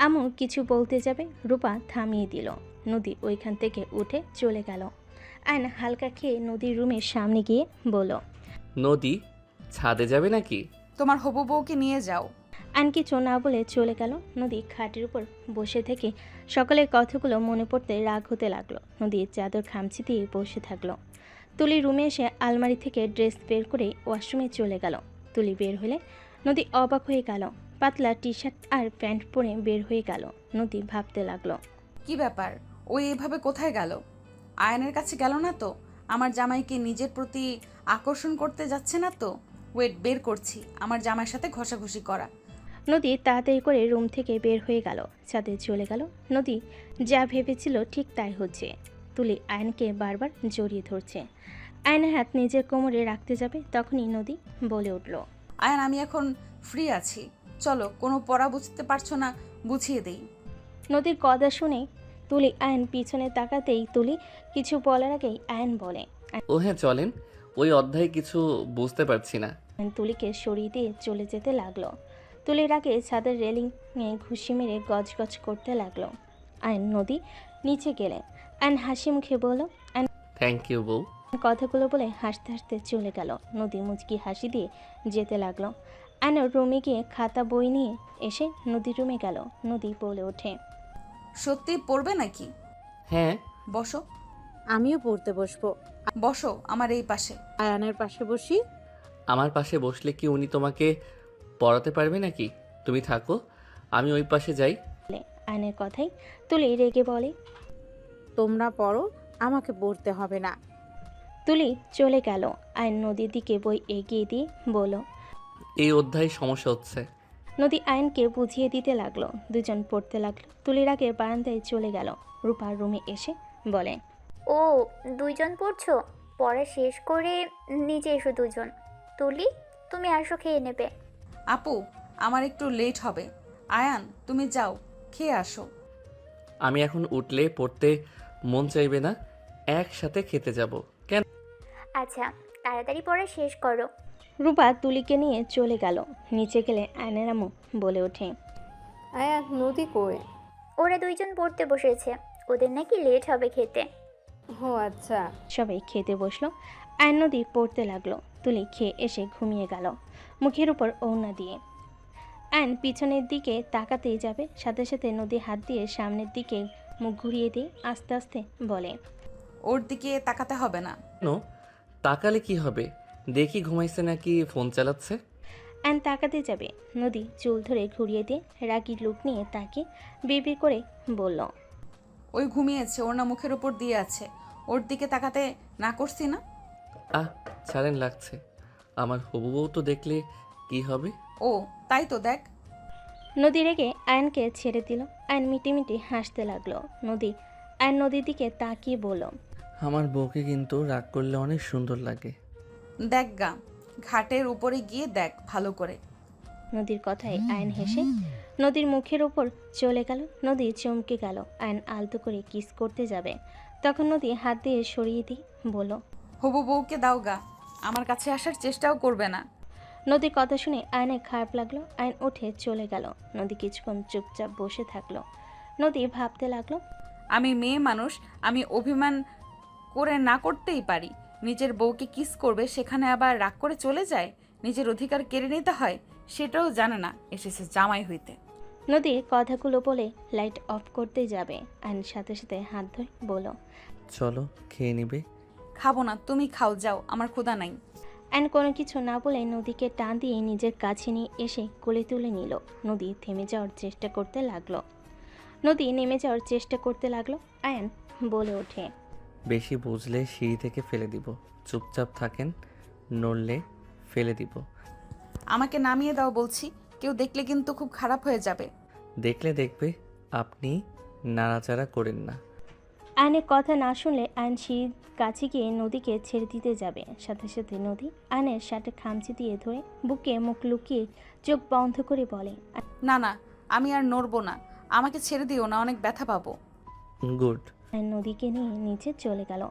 আম্মু কিছু বলতে যাবে, রূপা থামিয়ে দিল। নদী ওইখান থেকে উঠে চলে গেল। আয়ন হালকা খেয়ে নদীর রুমের সামনে গিয়ে বলল, নদী, ছাদে যাবে নাকি? তোমার হবু বউকে নিয়ে যাও। আয়ন কিছু না বলে চলে গেল। নদী খাটের উপর বসে থেকে সকালের কথাগুলো মনে পড়তে রাগ হতে লাগলো। নদীর চাদর খামচি দিয়ে বসে থাকলো। তুলি রুমে এসে আলমারি থেকে ড্রেস বের করে ওয়াশরুমে চলে গেল। তুলি বের হলে নদী অবাক হয়ে গেল। পাতলা টি শার্ট আর প্যান্ট পরে বের হয়ে গেল। নদী ভাবতে লাগলো, কি ব্যাপার? ওই এভাবে কোথায় গেল? আয়নের কাছে গেল না তো? আমার জামাইকে নিজের প্রতি আকর্ষণ করতে যাচ্ছে না তো? ওয়েট, বের করছি। আমার জামাইয়ের সাথে ঘষাঘষি করা। নদী তাড়াতাড়ি করে রুম থেকে বের হয়ে গেল। ছাদে চলে গেল। নদী যা ভেবেছিল ঠিক তাই হচ্ছে। তুলি আয়নকে বারবার জড়িয়ে ধরছে। আয়নের হাত নিজের কোমরে রাখতে যাবে, তখনই নদী বলে উঠল, আয়ন, আমি এখন ফ্রি আছি, চলো। কোনো পড়া বুঝতে পারছো না, বুঝিয়ে দেই। নদীর কথা শুনে তুলি আয়ন পিছনে তাকাতেই তুলি কিছু বলার আগেই আয়ন বলে, ও হ্যাঁ, চলেন। ওই অধ্যায়ে কিছু বুঝতে পারছি না। আয়ন তুলিকে সরিয়ে দিয়ে চলে যেতে লাগলো। তুলির আগে ছাদের রেলিংয়ে ঘুষি মেরে গজগজ করতে লাগলো। আয়ন নদী নিচে গেলে আয়ন হাসি মুখে বলল, থ্যাংক ইউ বউ। কথাগুলো বলে হাসতে হাসতে চলে গেল। নদী মুচকি হাসি দিয়ে যেতে লাগলো। আয়ন রুমে গিয়ে খাতা বই নিয়ে এসে নদীর রুমে গেল। নদী বলে ওঠে, সত্যি পড়বে নাকি? হ্যাঁ। বসো। আমিও পড়তে বসবো। বসো আমার এই পাশে। আয়ানের পাশে বসি। আমার পাশে বসলে কি উনি তোমাকে পড়াতে পারবে নাকি? তুমি থাকো, আমি ওই পাশে যাই। আয়নের কথাই তুলি রেগে বলে। তোমরা পড়ো, আমাকে পড়তে হবে না। তুলি চলে গেল। আয়ন নদীর দিকে বই এগিয়ে দিয়ে বলল। এই অধ্যায় সমস্যা হচ্ছে। নদী আয়নকে বুঝিয়ে দিতে লাগলো। দুজন পড়তে লাগলো। তুলির আগে বারান্দায় চলে গেল। রূপার রুমে এসে বলে। ও, দুইজন পড়ছো? পড়া শেষ করে নিচে এসো দুজন। তুলি, তুমি আসো, খেয়ে নেবে। আপু, আমার একটু লেট হবে। আয়ান, তুমি যাও, খেয়ে আসো। আমি এখন উঠলে পড়তে মন চাইবে না, একসাথে খেতে যাব। কেন? আচ্ছা, তাড়াতাড়ি পড়া শেষ করো। রূপা তুলিকে নিয়ে চলে গেল। নিচে গেলে আয়নের আম্মু বলে ওঠে। আয়ান নদী কই? ওরা দুইজন পড়তে বসেছে, ওদের নাকি লেট হবে খেতে। ও আচ্ছা। সবাই খেতে বসলো। আয়ন নদী পড়তে লাগলো। তুলি খেয়ে এসে ঘুমিয়ে গেল মুখের উপর ওড়না দিয়ে। আয়ন পিছনের দিকে তাকাতেই যাবে, সাথে সাথে নদী হাত দিয়ে সামনের দিকে মুখ ঘুরিয়ে দিয়ে আস্তে আস্তে বলে। ওর দিকে তাকাতে হবে না। কেন? তাকালে কি হবে? দেখি ঘুমাইছে নাকি ফোন চালাচ্ছে। আয়ন তাকাতে যাবে, নদী চুল ধরে ঘুরিয়ে দিয়ে রাগি লুক নিয়ে তাকে বিড়বিড় করে বলল। ওই ঘুমিয়েছে, ওর না মুখের উপর দিয়ে আছে। ওর দিকে তাকাতে না করছি না? ছাড়েন, লাগছে। আমার হবু বউ তো দেখলে কি হবে? ও, তাই তো দেখ। নদী রেগে আয়নকে ছেড়ে দিল। আয়ন মিটিমিটি হাসতে লাগলো। আয়ন নদীর দিকে তাকিয়ে বলল। আমার বউকে কিন্তু রাগ করলে অনেক সুন্দর লাগে। দেখ গা, ঘাটের উপরে গিয়ে দেখ ভালো করে। নদীর কথায় আয়ন হেসে নদীর মুখের উপর চলে গেল। নদী চমকে গেল। আয়ন আলতো করে কিস করতে যাবে, তখন নদী হাত দিয়ে সরিয়ে দিয়ে বলল। হবু বউকে দাও গা, আমার কাছে আসার চেষ্টাও করবে না। নদীর কথা শুনে আয়নের খারাপ লাগলো। আয়ন উঠে চলে গেল। নদী কিছুক্ষণ চুপচাপ বসে থাকলো। নদী ভাবতে লাগলো। আমি মেয়ে মানুষ, আমি অভিমান করে না করতেই পারি। নিজের বউকে কিস করবে, সেখানে আবার রাগ করে চলে যায়, নিজের অধিকার কেড়ে নিতে হয়, সেটাও জানে না, এসেছে জামাই হইতে। নদীর কথাগুলো বলে লাইট অফ করতে যাবে। আয়ন সাথে সাথে হাত ধরে বলল। চলো, খেয়ে নিবে। খাবো না, তুমি খাও, যাও, আমার ক্ষুধা নাই। আয়ন কোনো কিছু না বলে নদীকে টান দিয়ে নিজের কাছে নিয়ে এসে কোলে তুলে নিল। নদী থেমে যাওয়ার চেষ্টা করতে লাগলো। নেমে যাওয়ার চেষ্টা করতে লাগলো। আয়ন বলে ওঠে। বেশি বুঝলে সিঁড়ি থেকে ফেলে দিব। চুপচাপ থাকেন, নড়লে ফেলে দিব। আমাকে নামিয়ে দাও বলছি, কেউ দেখলে কিন্তু খুব খারাপ হয়ে যাবে। দেখলে দেখবে, আপনি নাড়াচাড়া করেন না। আয়নের কথা না শুনলে আয়ন সিঁড়ির কাছে গিয়ে নদীকে ছেড়ে দিতে যাবে। সাথে সাথে নদী আয়নের শার্টে খামচি দিয়ে ধরে বুকে মুখ লুকিয়ে চোখ বন্ধ করে বলে। না না, আমি আর নড়বো না, আমাকে ছেড়ে দিও না, অনেক ব্যথা পাবো। গুড। আয়ন নদীকে নিয়ে নিচে চলে গেল।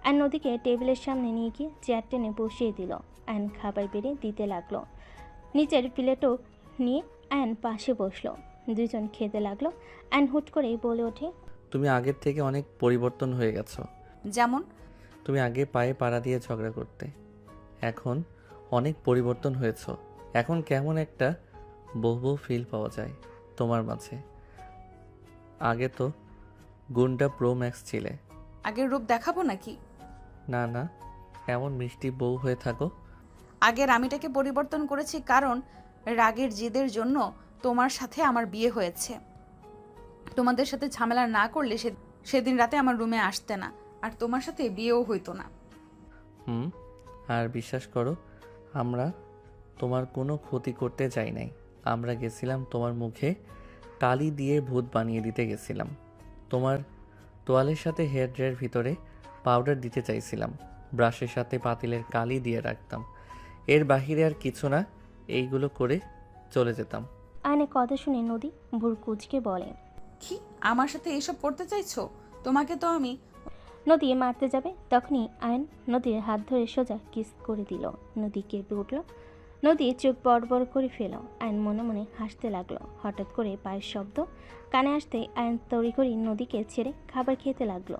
আয়ন নদীকে টেবিলের সামনে নিয়ে গিয়ে চেয়ার টেনে বসিয়ে দিল। আয়ন খাবার বেড়ে দিতে লাগলো। নিচের প্লেটও নিয়ে আয়ন পাশে বসলো। দুজন খেতে লাগলো। আয়ন হুট করেই বলে ওঠে। তুমি আগের থেকে অনেক পরিবর্তন হয়ে গেছো। যেমন? তুমি আগে পায়ে পাড়া দিয়ে ঝগড়া করতে, এখন অনেক পরিবর্তন হয়েছ। এখন কেমন একটা বউ ফিল পাওয়া যায় তোমার মাঝে। আগে তো গুন্ডা প্রো ম্যাক্স ছিলে। আগের রূপ দেখাবো নাকি? না না, এমন মিষ্টি বউ হয়ে থাকো। আগের আমিটাকে পরিবর্তন করেছি, কারণ রাগের জেদের জন্য তোমার সাথে আমার বিয়ে হয়েছে। তোমাদের সাথে ঝামেলা না করলে সেদিন রাতে আমার রুমে আসতে না, আর তোমার সাথে বিয়েও হইতো না। আর বিশ্বাস করো, আমরা তোমার কোনো ক্ষতি করতে যাই নাই। আমরা গেছিলাম তোমার মুখে কালি দিয়ে ভূত বানিয়ে দিতে গেছিলাম। তোমার তোয়ালের সাথে হেয়ার ড্রায়ের ভিতরে পাউডার দিতে চাইছিলাম। ব্রাশের সাথে পাতিলের কালি দিয়ে রাখতাম। এর বাহিরে আর কিছু না, এইগুলো করে চলে যেতাম। আয়নের কথা শুনে নদী ভুর কুচকে বলে। কি, আমার সাথে এইসব করতে চাইছো? তোমাকে তো আমি। নদী মারতে যাবে, তখনই আয়ন নদীর হাত ধরে সোজা কিস করে দিল। নদী কেঁপে উঠল। নদী চোখ বড় বড় করে ফেল। আয়ন মনে মনে হাসতে লাগলো। হঠাৎ করে পায়ের শব্দ কানে আসতেই আয়ন তড়িঘড়ি নদীকে ছেড়ে খাবার খেতে লাগলো।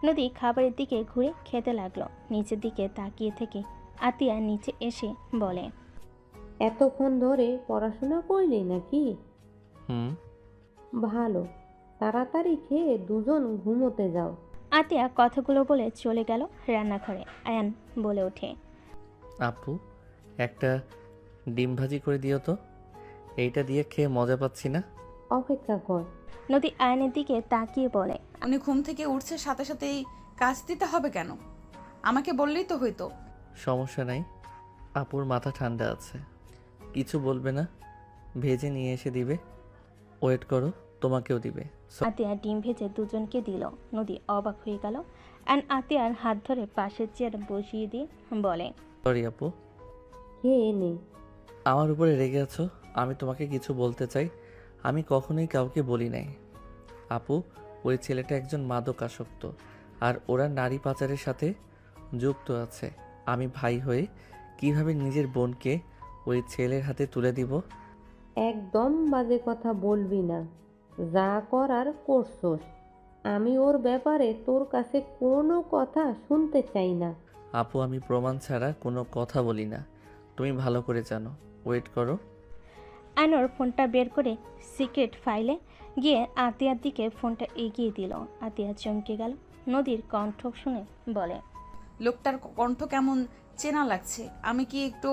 নদী খাবারের দিকে ঘুরে খেতে লাগলো। নিচের দিকে তাকিয়ে থেকে আতিয়া নিচে এসে বলে। এতক্ষণ ধরে পড়াশোনা করলি নাকি? ভালো, তাড়াতাড়ি খেয়ে দুজন ঘুমোতে যাও। আতিয়া কথাগুলো বলে চলে গেল রান্নাঘরে। আয়ান বলে ওঠে। আপু, একটা ডিম ভাজি করে দিও তো। এইটা দিয়ে খেয়ে মজা পাচ্ছি না। অপেক্ষা কর। নদী আয়নের দিকে তাকিয়ে বলে। উনি ঘুম থেকে উঠছে সাথে সাথেই কাজ দিতে হবে কেন? আমাকে বললেই তো হইতো। সমস্যা নাই, আপুর মাথা ঠান্ডা আছে, কিছু বলবে না। ভেজে নিয়ে এসে দিবে, ওয়েট করো, তোমাকেও দিবে। আতিয়া ডিম ভেজে দুজনকে দিল। নদী অবাক হয়ে গেল অ্যান্ড আতিয়ার হাত ধরে পাশের চেয়ার বসিয়ে দিয়ে বলে। সরি আপু, খেয়ে নে। আমার উপরে রেগে আছো? আমি তোমাকে কিছু বলতে চাই, আমি কখনোই কাউকে বলি নাই। আপু, ওই ছেলেটা একজন মাদক আসক্ত, আর ওরা নারী পাচারের সাথে যুক্ত আছে। আমি ভাই হয়ে কিভাবে নিজের বোনকে ওই ছেলের হাতে তুলে দিব? একদম বাজে কথা বলবি না, যা করার করছোস। আমি ওর ব্যাপারে তোর কাছে কোনো কথা শুনতে চাই না। আপু, আমি প্রমাণ ছাড়া কোনো কথা বলি না, তুমি ভালো করে জানো। ওয়েট করো। আনোর ফোনটা বের করে সিক্রেট ফাইলে গিয়ে আতিয়ার দিকে ফোনটা এগিয়ে দিল। আতিয়া চমকে গেল। নদীর কণ্ঠ শুনে বলে। লোকটার কণ্ঠ কেমন চেনা লাগছে, আমি কি একটু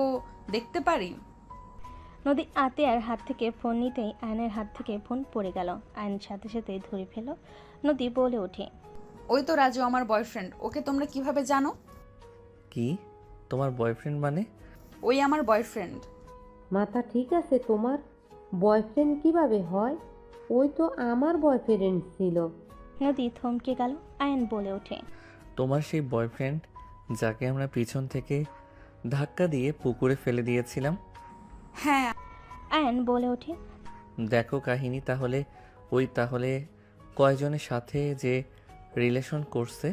দেখতে পারি? নদী আতিয়ার হাত থেকে ফোন নিতেই আয়নের হাত থেকে ফোন পড়ে গেল। আয়ন সাথে সাথে ধরে ফেল। নদী বলে ওঠে। ওই তো রাজু, আমার বয়ফ্রেন্ড। ওকে তোমরা কিভাবে জানো? কি, তোমার বয়ফ্রেন্ড মানে? ওই আমার বয়ফ্রেন্ড। মাথা ঠিক আছে তোমার? বয়ফ্রেন্ড কিভাবে হয়? ওই তো আমার বয়ফ্রেন্ড ছিল। নদী থমকে গেল। আয়ন বলে ওঠে। তোমার সেই বয়ফ্রেন্ড যাকে আমরা পিছন থেকে ধাক্কা দিয়ে পুকুরে ফেলে দিয়েছিলাম? হ্যাঁ। আয়ন বলে ওঠে। দেখো কাহিনী তাহলে কয়জনের সাথে যে রিলেশন করছে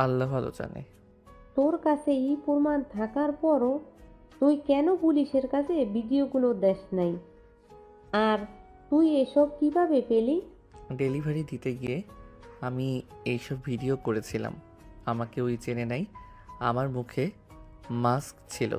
আল্লাহ ভালো জানে। তোর কাছে এই প্রমাণ থাকার পরও তুই কেন পুলিশের কাছে ভিডিওগুলো দেস নাই? আর তুই এসব কিভাবে পেলি? ডেলিভারি দিতে গিয়ে আমি এইসব ভিডিও করেছিলাম। আমাকে ওই চেনে নাই, আমার মুখে মাস্ক ছিল।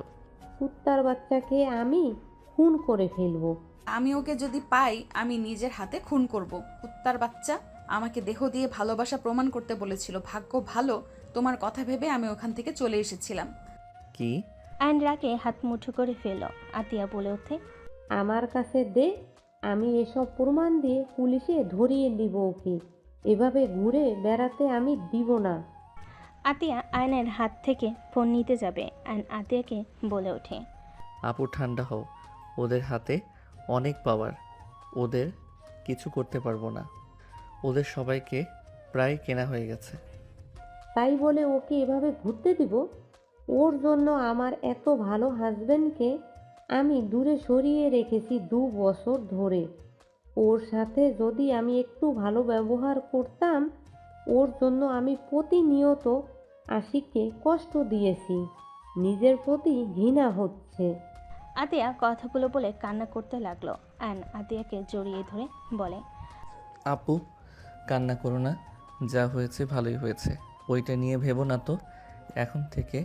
কুত্তার বাচ্চাকে আমি খুন করে ফেলবো। আমি ওকে যদি পাই আমি নিজের হাতে খুন করব। কুত্তার বাচ্চা, আমাকে দেহ দিয়ে ভালোবাসা প্রমাণ করতে বলেছিল। ভাগ্য ভালো, তোমার কথা ভেবে আমি ওখান থেকে চলে এসেছিলাম। কি? আয়ন রাগে হাত মুঠো করে ফেল। আতিয়া বলে ওঠে। আমার কাছে দে, আমি এসব প্রমাণ দিয়ে পুলিশে ধরিয়ে দিব ওকে। এভাবে ঘুরে বেড়াতে আমি দিব না। আতিয়া আয়নের হাত থেকে ফোন নিতে যাবে। আয়ন আতিয়াকে বলে ওঠে। আপু ঠান্ডা হও, ওদের হাতে অনেক পাওয়ার, ওদের কিছু করতে পারবো না। ওদের সবাইকে প্রায় কেনা হয়ে গেছে। তাই বলে ওকে এভাবে ঘুরতে দিব? ওর জন্য আমার এত ভালো হাজবেন্ডকে আমি দূরে সরিয়ে রেখেছি 2 বছর ধরে। ওর সাথে যদি আমি একটু ভালো ব্যবহার করতাম, ওর জন্য আমি প্রতিনিয়ত আশিককে কষ্ট দিয়েছি। নিজের প্রতি ঘৃণা হচ্ছে। আতিয়া কথাগুলো বলে কান্না করতে লাগলো। আয়ন আতিয়াকে জড়িয়ে ধরে বলে। আপু কান্না করো না, যা হয়েছে ভালোই হয়েছে, ওইটা নিয়ে ভেবো না তো। এখন থেকে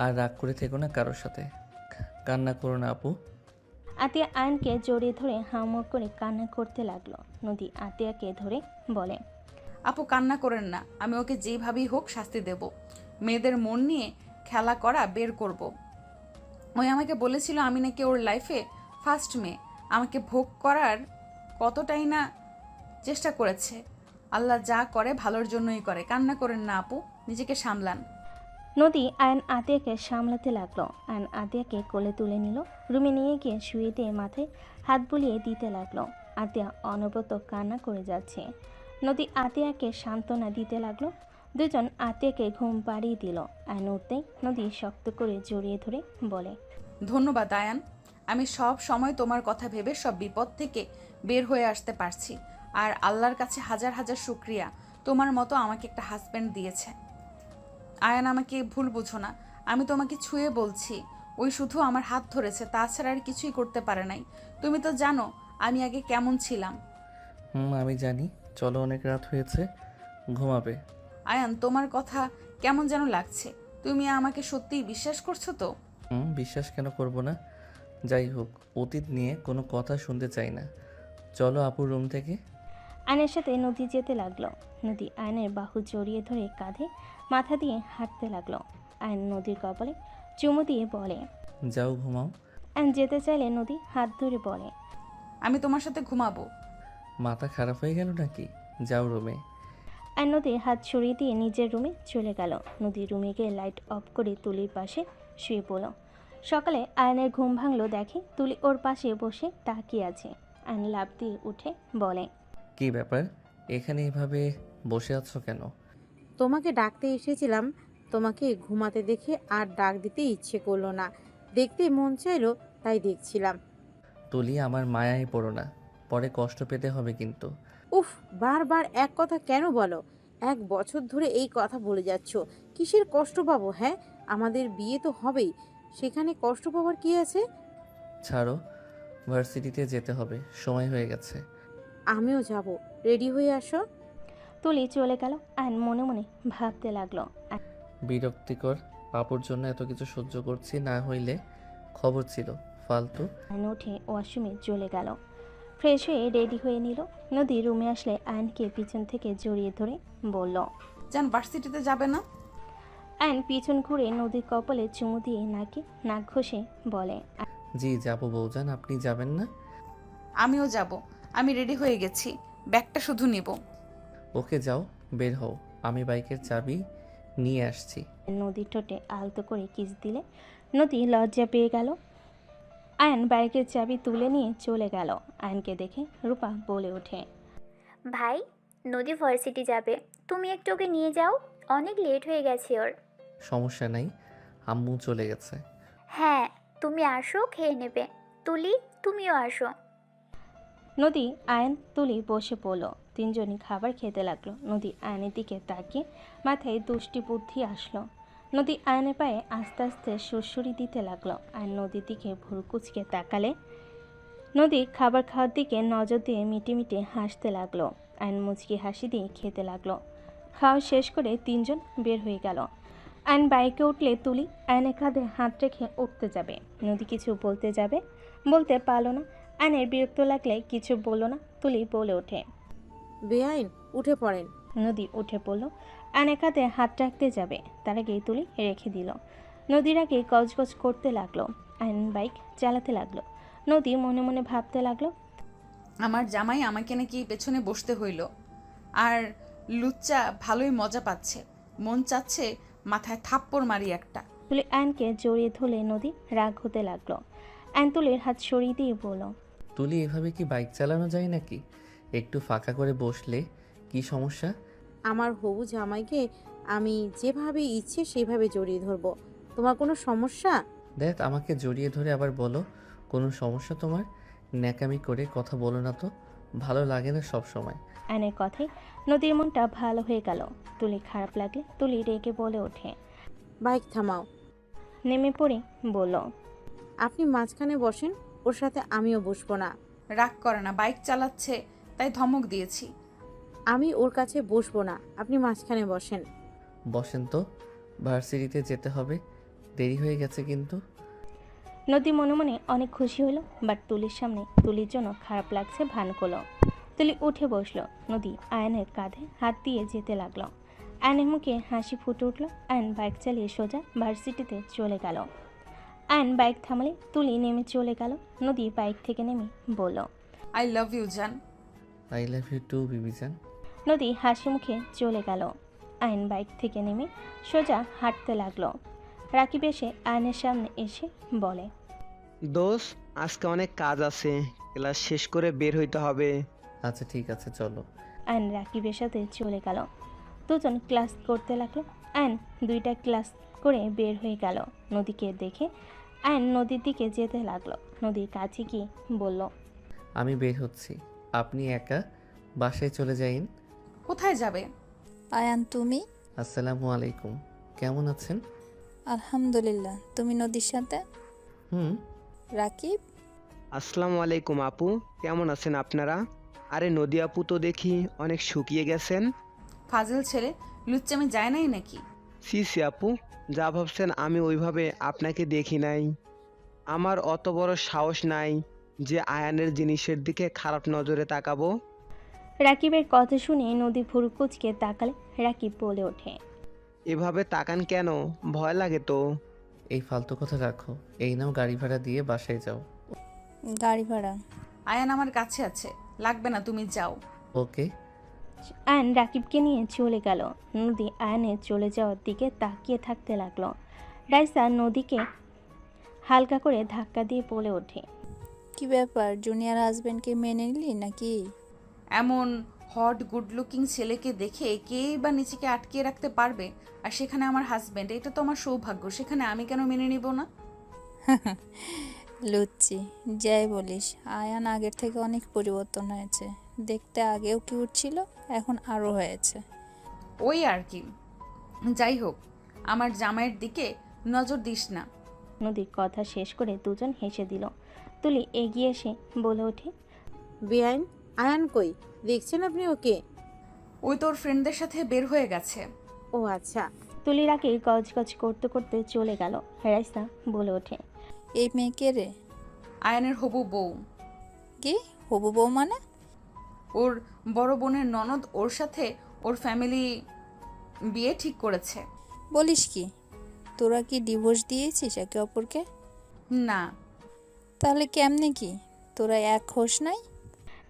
আর রাগ করে থেকো না কারোর সাথে। কান্না করো না আপু। আতিয়া আয়নকে জড়িয়ে ধরে হাউমাউ করে কান্না করতে লাগলো। নদী আতিয়াকে ধরে বলে। আপু কান্না করেন না, আমি ওকে যেভাবেই হোক শাস্তি দেব। মেয়েদের মন নিয়ে খেলা করা বের করব। ওই আমাকে বলেছিল আমি নাকি ওর লাইফে ফার্স্ট মেয়ে। আমাকে ভোগ করার কতটাই না চেষ্টা করেছে। আল্লাহ যা করে ভালোর জন্যই করে। কান্না করেন না আপু, নিজেকে সামলান। নদী আয়ন আতিয়াকে সামলাতে লাগলো। আয়ন আতিয়াকে কোলে তুলে নিল। রুমে নিয়ে গিয়ে শুয়ে দিয়ে মাথায় হাত বুলিয়ে দিতে লাগলো। আতিয়া অনবরত কান্না করে যাচ্ছে। নদী আতিয়াকে সান্ত্বনা দিতে লাগলো। দুজন আতিয়াকে ঘুম পাড়িয়ে দিল। আয়ন উঠতেই নদী শক্ত করে জড়িয়ে ধরে বলে। ধন্যবাদ আয়ান, আমি সব সময় তোমার কথা ভেবে সব বিপদ থেকে বের হয়ে আসতে পারছি। আর আল্লাহর কাছে হাজার হাজার শুক্রিয়া, তোমার মতো আমাকে একটা হাজব্যান্ড দিয়েছে। আয়ান, আমাকে ভুল বুঝো না, আমি তোমাকে ছুঁয়ে বলছি। ওই শুধু আমার হাত ধরেছে, তাছাড়া আর কিছুই করতে পারে নাই। তুমি তো জানো আমি আগে কেমন ছিলাম। আমি জানি, চলো অনেক রাত হয়েছে, ঘুমাবে। আয়ান, তোমার কথা কেমন যেন লাগছে। তুমি আমাকে সত্যিই বিশ্বাস করছো তো? বিশ্বাস কেন করব না? যাই হোক, অতীত নিয়ে কোনো কথা শুনতে চাই না। চলো আপুর রুম থেকে। আয়নের সাথে নদী যেতে লাগলো। নদী আয়নের বাহু জড়িয়ে ধরে কাঁধে মাথা দিয়ে হাঁটতে লাগলো। আয়ন নদীর কপালে চুমু দিয়ে বলে। যাও ঘুমাও। অ্যান যেতে চাইলে নদী হাত ধরে বলে, আমি তোমার সাথে ঘুমাবো। মাথা খারাপ হয়ে গেল নাকি? যাও রুমে। অ্যান নদীর হাত সরিয়ে দিয়ে নিজের রুমে চলে গেল। নদী রুমে গিয়ে লাইট অফ করে তুলির পাশে শুয়ে পড়ল। সকালে আয়নের ঘুম ভাঙলো, দেখে তুলি ওর পাশে বসে তাকিয়ে আছে। আয়ন লাফ দিয়ে উঠে বলে, কি ব্যাপার, এখানে এভাবে বসে আছো কেন? তোমাকে ডাকতে এসেছিলাম, তোমাকে ঘুমাতে দেখে আর ডাক দিতে ইচ্ছে করলো না, দেখতে মন চাইলো তাই দেখছিলাম। তুলি, আমার মায়ায় পড়ো না, পরে কষ্ট পেতে হবে কিন্তু। উফ, বারবার এক কথা কেন বলো? 1 বছর ধরে এই কথা বলে যাচ্ছ, কিসের কষ্ট পাবো? হ্যাঁ, আমাদের বিয়ে তো হবেই, সেখানে কষ্ট পাওয়ার কি আছে? ছাড়ো, ভার্সিটিতে যেতে হবে, সময় হয়ে গেছে। আমিও যাব, রেডি হয়ে আসো। তুলি চলে গেল। আয়ন মনে মনে ভাবতে লাগলো, বিরক্তিকর, আপুর জন্য এত কিছু সহ্য করছি, না হইলে খবর ছিল, ফালতু। আয়ন উঠে ওয়াশরুমে চলে গেল। ফ্রেশ হয়ে রেডি হয়ে নিল। নদী রুমে আসলে আয়নকে পিছন থেকে জড়িয়ে ধরে বলল, জান ভার্সিটিতে যাবে না? আয়ন পিছন ঘুরে নদীর কপালে চুমু দিয়ে নাক ঘষে বলে, জি যাবো বউজান, আপনি যাবেন না? আমিও যাব, আমি রেডি হয়ে গেছি, ব্যাগটা শুধু নিব। ওকে যাও, বের হও, আমি বাইকের চাবি নিয়ে আসছি। নদীর ঠোঁটে আলতো করে কিস দিলে নদী লজ্জা পেয়ে গেল। আয়ন বাইকের চাবি তুলে নিয়ে চলে গেল। আয়নকে দেখে রূপা বলে ওঠে, ভাই, নদী ভার্সিটি যাবে, তুমি একটু ওকে নিয়ে যাও, অনেক লেট হয়ে গেছে ওর। সমস্যা নাই, আম্মু চলে গেছে। হ্যাঁ, তুমি আসো, খেয়ে নেবে। তুলি, তুমিও আসো। নদী, আয়ন, তুলি বসে পড়ল। তিনজনই খাবার খেতে লাগলো। নদী আয়নের দিকে তাকিয়ে মাথায় দুষ্টি বুদ্ধি আসলো। নদী আয়নের পায়ে আস্তে আস্তে সুরসুরি দিতে লাগলো। আয়ন নদীর দিকে ভুরু কুচকে তাকালে নদী খাবার খাওয়ার দিকে নজর দিয়ে মিটে মিটে হাসতে লাগলো। আয়ন মুচকি হাসি দিয়ে খেতে লাগলো। খাওয়া শেষ করে তিনজন বের হয়ে গেল। আয়ন বাইকে উঠলে তুলি আয়নের কাঁধে হাত রেখে উঠতে যাবে। নদী কিছু বলতে যাবে, বলতে পারলো না। আয়নের বিরক্ত লাগলে কিছু বলল না। তুলি বলে ওঠে, বেআইন, উঠে পড়েন। নদী উঠে পড়ল। আয়নের কাঁধে হাত রাখতে যাবে, তার আগেই তুলি রেখে দিল। নদীর আগে গজগজ করতে লাগলো। আয়ন বাইক চালাতে লাগলো। নদী মনে মনে ভাবতে লাগলো, আমার জামাই আমাকে নাকি পেছনে বসতে হইল, আর লুচ্চা ভালোই মজা পাচ্ছে, মন চাচ্ছে মাথায় থাপ্পড় মারি একটা। তুলি আয়নকে জড়িয়ে ধরলে নদী রাগ হতে লাগলো। আয়ন তুলির হাত সরিয়ে দিয়ে বলল, তুলি, এভাবে কি বাইক চালানো যায় নাকি? একটু ফাঁকা করে বসলে কি সমস্যা? আমার হবু জামাইকে আমি যেভাবে ইচ্ছে সেভাবে জড়িয়ে ধরবো, তোমার কোনো সমস্যা? দেখ, আমাকে জড়িয়ে ধরে আবার বলো কোনো সমস্যা তোমার? ন্যাকামি করে কথা বলো না তো, ভালো লাগে না সব সময়। আয়নের কথায় নদীর মনটা ভালো হয়ে গেল। তুলি খারাপ লাগলে তুলি রেগে বলে ওঠে, বাইক থামাও। নেমে পড়ে বলল, আপনি মাঝখানে বসেন, ওর সাথে আমিও বসবো না। রাগ করে না, বাইক চালাচ্ছে তাই ধমক দিয়েছি। আমি ওর কাছে বসবো না, আপনি মাঝখানে বসেন। বসেন তো, ভার্সিটিতে যেতে হবে, দেরি হয়ে গেছে কিন্তু। নদী মনে মনে অনেক খুশি হলো, বাট তুলির সামনে তুলির জন্য খারাপ লাগছে ভান করলো। তুলি উঠে বসলো। নদী আয়নের কাঁধে হাত দিয়ে যেতে লাগলো। আয়নের মুখে হাসি ফুটে উঠলো। আয়ন বাইক চালিয়ে সোজা ভার্সিটিতে চলে গেল। আয়ন বাইক থামালে তুলি নেমে চলে গেল। নদী বাইক থেকে নেমে বলল, আই লাভ ইউ জান। আই লাভ ইউ টু বিবিজান। নদী হাসি মুখে চলে গেল। আয়ন বাইক থেকে নেমে সোজা হাঁটতে লাগলো। রাকিব এসে আয়নের সামনে এসে বলে, দোষ, আজকে অনেক কাজ আছে, ক্লাস শেষ করে বের হইতে হবে। আচ্ছা ঠিক আছে, চলো। আয়ন রাকিবের সাথে চলে গেল। দুজন ক্লাস করতে লাগলো। আয়ন 2টা ক্লাস করে বের হয়ে গেল। নদীকে দেখে আয়ন নদীর দিকে যেতে লাগলো। নদীর কাছে গিয়ে বলল, আমি বের হচ্ছি, আপনি একা বাসায় চলে যাইন। কোথায় যাবে? আয়ান, তুমি? আসসালামু আলাইকুম, কেমন আছেন? আলহামদুলিল্লাহ, তুমি নদীর সাথে? হুম। রাকিব? আসসালামু আলাইকুম আপু, কেমন আছেন আপনারা? আরে নদী আপু তো দেখি অনেক শুকিয়ে গেছেন। ফাজিল ছেলে, লুচ্চামি যায় নাই নাকি? সি সি আপু, যা ভাবছেন আমি ওইভাবে আপনাকে দেখি নাই। আমার অত বড় সাহস নাই যে আয়ানের জিনিসের দিকে খারাপ নজরে তাকাবো। রাকিবের কথা শুনে নদী ভুরু কুচকে তাকালে। রাকিব বলে ওঠে, এভাবে তাকান কেন? ভয় লাগে তো। এই ফালতু কথা রাখো, এই নাও গাড়ি ভাড়া দিয়ে বাসায় যাও। গাড়ি ভাড়া? আয়ান আমার কাছে আছে, লাগবে না, তুমি যাও। ওকে। আয়ন রাকিবকে নিয়ে চলে গেল। নদী আয়নের চলে যাওয়ার দিকে তাকিয়ে থাকতে লাগলো। রাইসা নদীকে হালকা করে ধাক্কা দিয়ে বলে ওঠে, কি ব্যাপার, জুনিয়র হাজবেন্ডকে মেনে নিলি নাকি? এমন হট গুড লুকিং ছেলেকে দেখে কেই বা নিজেকে আটকে রাখতে পারবে? আর সেখানে আমার হাজবেন্ড, এটা তো আমার সৌভাগ্য, সেখানে আমি কেন মেনে নিব না? লুচ্ছি, যাই বলিস, আয়ান আগের থেকে অনেক পরিবর্তন হয়েছে। দেখতে আগেও কিউট ছিল, এখন আরও হয়েছে। ওই আর কি। যাই হোক, আমার জামাইয়ের দিকে নজর দিস না। নদীর কথা শেষ করে দুজন হেসে দিল। তুলি এগিয়ে এসে বলে ওঠে, বেআইন, আয়ান কই? দেখছেন আপনি ওকে? ওই তোর ফ্রেন্ডদের সাথে বের হয়ে গেছে। ও আচ্ছা। তুলির আগে গজগজ করতে করতে চলে গেল। রাইসা বলে ওঠে, এই মেয়ে কে রে? আয়ানের হবু বউ। কি হবু বউ মানে? ওর বড় বোনের ননদ, ওর সাথে ওর ফ্যামিলি বিয়ে ঠিক করেছে। বলিস কি, তোরা কি ডিভোর্স দিয়েছিস একে অপরকে? না। তাহলে কেমনে কি, তোরা এক হোস নাই?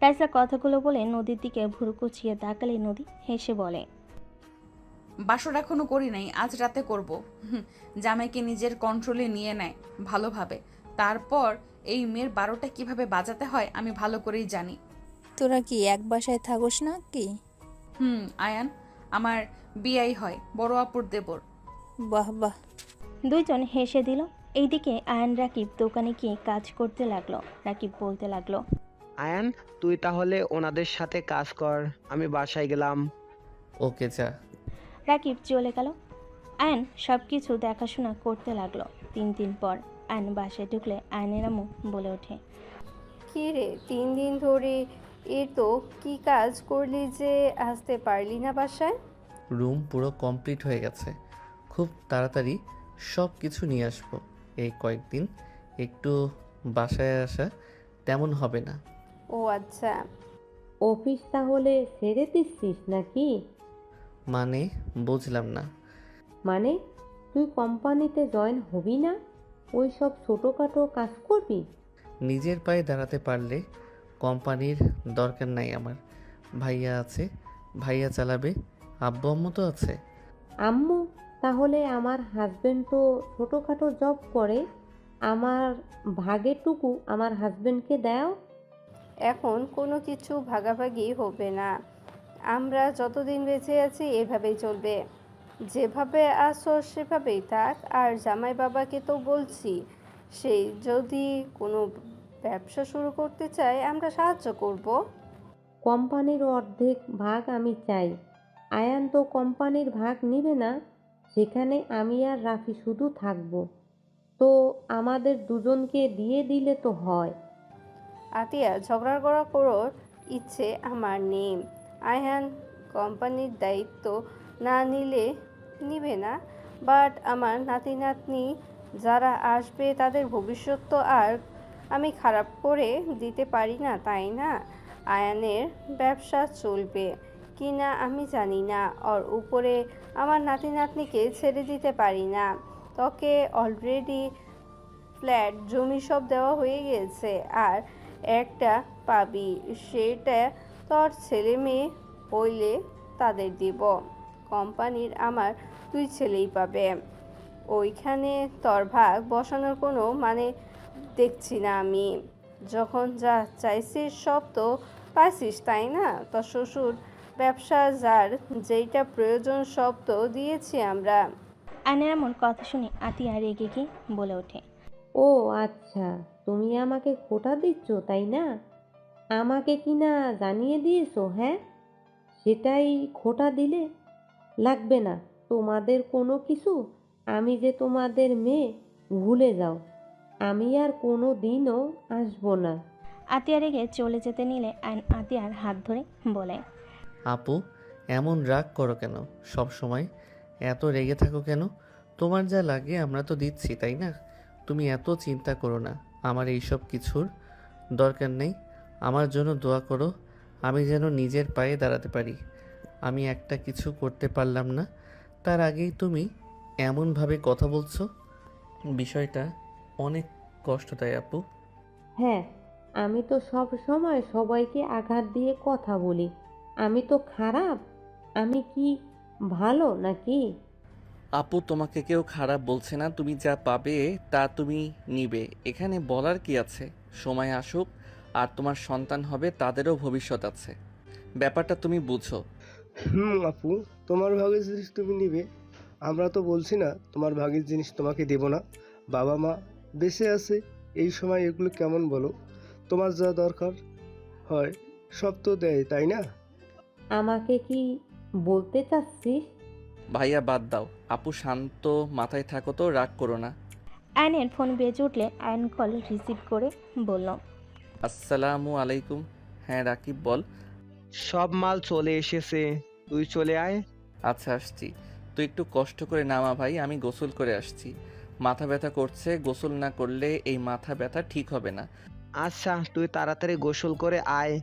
রাইসা কথাগুলো বলে নদীর দিকে ভুরু কুচিয়ে তাকালে নদী হেসে বলে, বাসর এখনো করি নাই, আজ রাতে করব। জামাইকে নিজের কন্ট্রোলে নিয়ে নেয় ভালোভাবে, তারপর এই মেয়ের 12টা কিভাবে বাজাতে হয় আমি ভালো করেই জানি। তোরা কি এক বাসায় থাকোস না কি? আয়ান আমার বিয়াই হয়, বড় আপুর দেবর। বাহ বাহ। দুইজন হেসে দিল। এইদিকে আয়ন রাকিব দোকানে গিয়ে কাজ করতে লাগলো। রাকিব বলতে লাগলো, আয়ান, তুই তাহলে ওনাদের সাথে কাজ কর, আমি বাসায় গেলাম। ওকে যা। রাকিব চলে গেল। আয়ন সব কিছু দেখাশোনা করতে লাগলো। 3 দিন পর আয়ন বাসায় ঢুকলে আয়নের আম্মু বলে ওঠে, কি রে, 3 দিন ধরে এ তো কি কাজ করলি যে আসতে পারলি না বাসায়? রুম পুরো কমপ্লিট হয়ে গেছে, খুব তাড়াতাড়ি সব কিছু নিয়ে আসবো। এই কয়েকদিন একটু বাসায় আসা তেমন হবে না। ও আচ্ছা। অফিস তাহলে ছেড়ে দিচ্ছিস নাকি? মানে বুঝলাম না। মানে তুই কোম্পানিতে জয়েন হবি না, ওই সব ছোটোখাটো কাজ করবি? নিজের পায়ে দাঁড়াতে পারলে কোম্পানির দরকার নাই আমার। ভাইয়া আছে, ভাইয়া চালাবে, আব্বু আম্মু তো আছে। আম্মু? তাহলে আমার হাজবেন্ড তো ছোটোখাটো জব করে, আমার ভাগেরটুকু আমার হাজবেন্ডকে দাও। এখন কোনো কিছু ভাগাভাগি হবে না, আমরা যতদিন বেঁচে আছি এভাবেই চলবে। যেভাবে আসো সেভাবেই থাক। আর জামাই বাবাকে তো বলছি, সেই যদি কোনো ব্যবসা শুরু করতে চায় আমরা সাহায্য করব। কোম্পানির অর্ধেক ভাগ আমি চাই। আয়ান তো কোম্পানির ভাগ নিবে না, সেখানে আমি আর রাফি শুধু থাকবো। তো আমাদের দুজনকে দিয়ে দিলে তো হয়। আতিয়া, ঝগড়া করার ইচ্ছে আমার নেই। আয়ান কোম্পানির দায়িত্ব না নিলে নিবে না, বাট আমার নাতি নাতনি যারা আসবে তাদের ভবিষ্যৎ তো আর আমি খারাপ করে দিতে পারি না, তাই না? আয়ানের ব্যবসা চলবে কি না আমি জানি না, ওর উপরে আমার নাতি নাতনিকে ছেড়ে দিতে পারি না। তোকে অলরেডি ফ্ল্যাট জমি সব দেওয়া হয়ে গেছে, আর একটা পাবি, সেটা তোর ছেলে মেয়ে হইলে তাদের দিব। কোম্পানির আমার 2 ছেলেই পাবে, ওইখানে তোর ভাগ বসানোর কোনো মানে দেখছি না আমি। যখন যা চাইছিস সব তো পাইছিস, তাই না? তোর শ্বশুর ব্যবসা, যার যেইটা প্রয়োজন সব তো দিয়েছি আমরা। আয়নের এমন কথা শুনে আতিয়া রেগে গিয়ে বলে ওঠে, ও আচ্ছা, তুমি আমাকে খোটা দিচ্ছ তাই না? আমাকে কি না জানিয়ে দিয়েছো? হ্যাঁ, সেটাই খোটা দিলে? লাগবে না তোমাদের কোনো কিছু। আমি যে তোমাদের মেয়ে, ভুলে যাও। আমি আর কোনো দিনও আসবো না। আতিয়া রেগে চলে যেতে নিলে আয়ন আতিয়ার হাত ধরে বলে, আপু, এমন রাগ করো কেন? সব সময় এত রেগে থাকো কেন? তোমার যা লাগে আমরা তো দিচ্ছি, তাই না? তুমি এত চিন্তা করো না, আমার এইসব কিছুর দরকার নেই। আমার জন্য দোয়া করো, আমি যেন নিজের পায়ে দাঁড়াতে পারি। আমি একটা কিছু করতে পারলাম না, তার আগেই তুমি এমনভাবে কথা বলছো। বিষয়টা অনেক কষ্ট দেয় আপু। হ্যাঁ, আমি তো সব সময় সবাইকে আঘাত দিয়ে কথা বলি। আমি তো খারাপ? আমি কি ভালো নাকি? আপু তোমাকে কেউ খারাপ বলছে না, তুমি যা পাবে তা তুমি নিবে, এখানে বলার কি আছে? সময় আসুক, আর তোমার সন্তান হবে, তাদেরও ভবিষ্যৎ আছে, ব্যাপারটা তুমি বুঝো। আপু, তোমার ভাগের জিনিস তুমি নিবে। আমরা তো বলছি না তোমার ভাগের জিনিস তোমাকে দেব না। বাবা মা বেঁচে আছে এই সময়, এগুলো কেমন বলো? তোমার যা দরকার হয় সব তো দেয়, তাই না? আমাকে কি বলতে চাচ্ছিস? ভাইয়া বাদ দাও, আপু শান্ত মাথায় থাকো তো, রাগ করো না। আয়নের ফোন বেজে উঠলে আয়ন কল রিসিভ করে বলল, আসসালামু আলাইকুম। হ্যাঁ রাকিব বল। সব মাল চলে এসেছে, তুই চলে আয়। আচ্ছা আসছি, তুই একটু কষ্ট করে নামা ভাই, আমি গোসল করে আসছি। মাথা ব্যথা করছে, গোসল না করলে এই মাথা ব্যথা ঠিক হবে না। আচ্ছা তুই তাড়াতাড়ি গোসল করে আয়।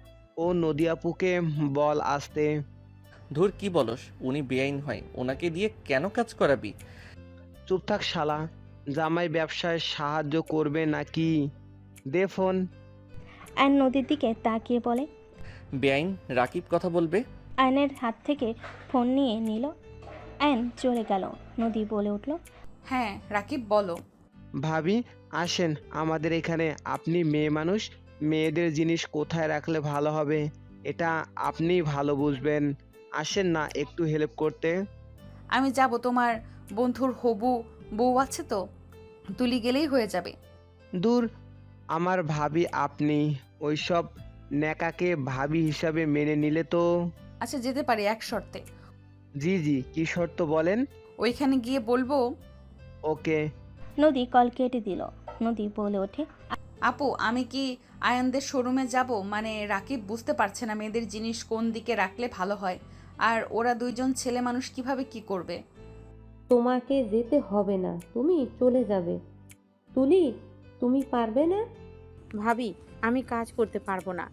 ও নদী আপুকে বল আসতে। ধুর কি বলস, উনি বেআইন হয়, ওনাকে দিয়ে কেন কাজ করাবি? চুপ থাক শালা, জামাই ব্যবসায় সাহায্য করবে নাকি? দে ফোন। আয়ন নদীর দিকে তাকিয়ে বলে। বেআইন রাকিব কথা বলবে। আয়নের হাত থেকে ফোন নিয়ে নিল। আয়ন চলে গেল। নদী বলে উঠল, হ্যাঁ রাকিব বলো। ভাবি আসেন আমাদের এখানে, আপনি মেয়ে মানুষ, মেয়েদের জিনিস কোথায় রাখলে ভালো হবে এটা আপনিই ভালো বুঝবেন। আসেন না একটু হেল্প করতে। আমি যাব, তোমার বন্ধুর হবু বউ আছে তো, তুলি গেলেই হয়ে যাবে। দূর, আমার ভাবি আপনি ওইসব ন্যাকাকে ভাবি হিসাবে মেনে নিলে তো। আচ্ছা যেতে পারি এক শর্তে। জি জি, কি শর্ত বলেন? ওইখানে গিয়ে বলবো। ওকে। নদী কল কেটে দিল। নদী বলে ওঠে, আপু আমি কি আয়ানদের শোরুমে যাব? মানে রাকিব বুঝতে পারছে না মেয়েদের জিনিস কোন দিকে রাখলে ভালো হয়, আর ওরা দুইজন ছেলে মানুষ কিভাবে কি করবে। তোমাকে যেতে হবে না, তুমি চলে যাবে। তুলি, তুমি পারবে না? ভাবি, আমি কাজ করতে পারবো না।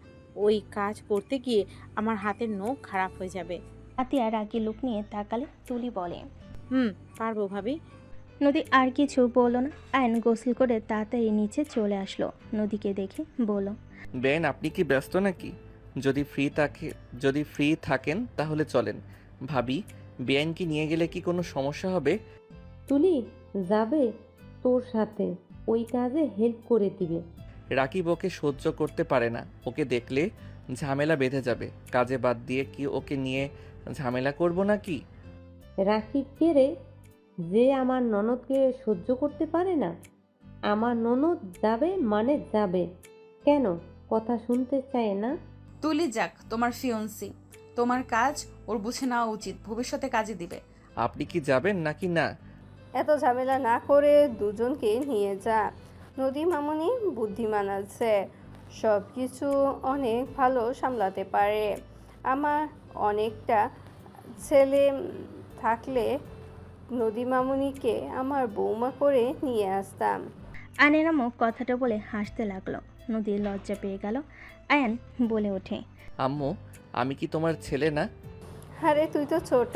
ওই কাজ করতে গিয়ে আমার হাতের নখ খারাপ হয়ে যাবে। আতিয়া রাগি লুক নিয়ে তাকালে তুলি বলে। পারবো ভাবি। নদী আর কিছু বলল না। আয়ন গোসল করে তাড়াতাড়ি নিচে চলে আসলো। নদীকে দেখে বলল, বেআইন আপনি কি ব্যস্ত নাকি? যদি ফ্রি থাকেন তাহলে চলেন। ভাবি, বেআইনকে নিয়ে গেলে কি কোনো সমস্যা হবে? তুলি যাবে তোর সাথে, ওই কাজে হেল্প করে দিবে। রাকিব ওকে সহ্য করতে পারে না, ওকে দেখলে ঝামেলা বেঁধে যাবে। কাজে বাদ দিয়ে কি ওকে নিয়ে ঝামেলা করব নাকি? রাকিব কে রে, যে আমার ননদকে সহ্য করতে পারে না? আমার ননদ যাবে মানে যাবে। কেন কথা শুনতে চায় না? তুলি যাক, তোমার ফিয়ন্সি, তোমার কাজ ওর বুঝে নেওয়া উচিত, ভবিষ্যতে কাজে দিবে। আপনি কি যাবেন নাকি না? এত ঝামেলা না করে দুজনকে নিয়ে যা। নদী মামুনি বুদ্ধিমান আছে, সব কিছু অনেক ভালো সামলাতে পারে। আমার অনেকটা ছেলে থাকলে নদী মামুনিকে আমার বৌমা করে নিয়ে আসতাম। আয়নের আম্মু কথাটা বলে হাসতে লাগলো। নদীর লজ্জা পেয়ে গেল। আয়ন বলে ওঠে, আম্মু, আমি কি তোমার ছেলে না? আরে তুই তো ছোট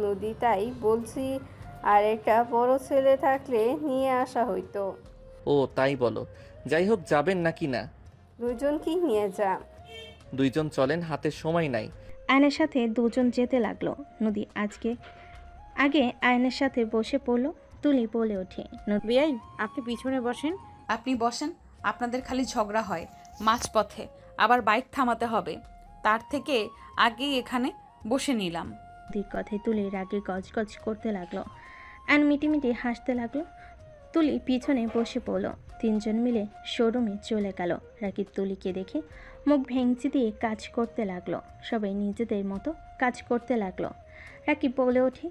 নদী, তাই বলছি। আর একটা বড় ছেলে থাকলে নিয়ে আসা হইতো। ও তাই বলো। যাই হোক, যাবেন নাকি না? দুজনকেই নিয়ে যা। দুইজন চলেন, হাতে সময় নাই। আয়নের সাথে দুজন যেতে লাগলো। নদী আগে আয়নের সাথে বসে পড়লো। তুলি বলে ওঠে, বেআইন, আপনি পিছনে বসেন। আপনি বসেন, আপনাদের খালি ঝগড়া হয় মাঝপথে, আবার বাইক থামাতে হবে, তার থেকে আগেই এখানে বসে নিলাম। নদীর কথায় তুলি রাগে গজগজ করতে লাগলো। আয়ন মিটিমিটি হাসতে লাগলো। তুলি পিছনে বসে পড়লো। তিনজন মিলে শোরুমে চলে গেল। রাকিব তুলিকে দেখে মুখ ভেঙচি দিয়ে কাজ করতে লাগলো। সবাই নিজেদের মতো কাজ করতে লাগলো। রাকিব বলে ওঠে,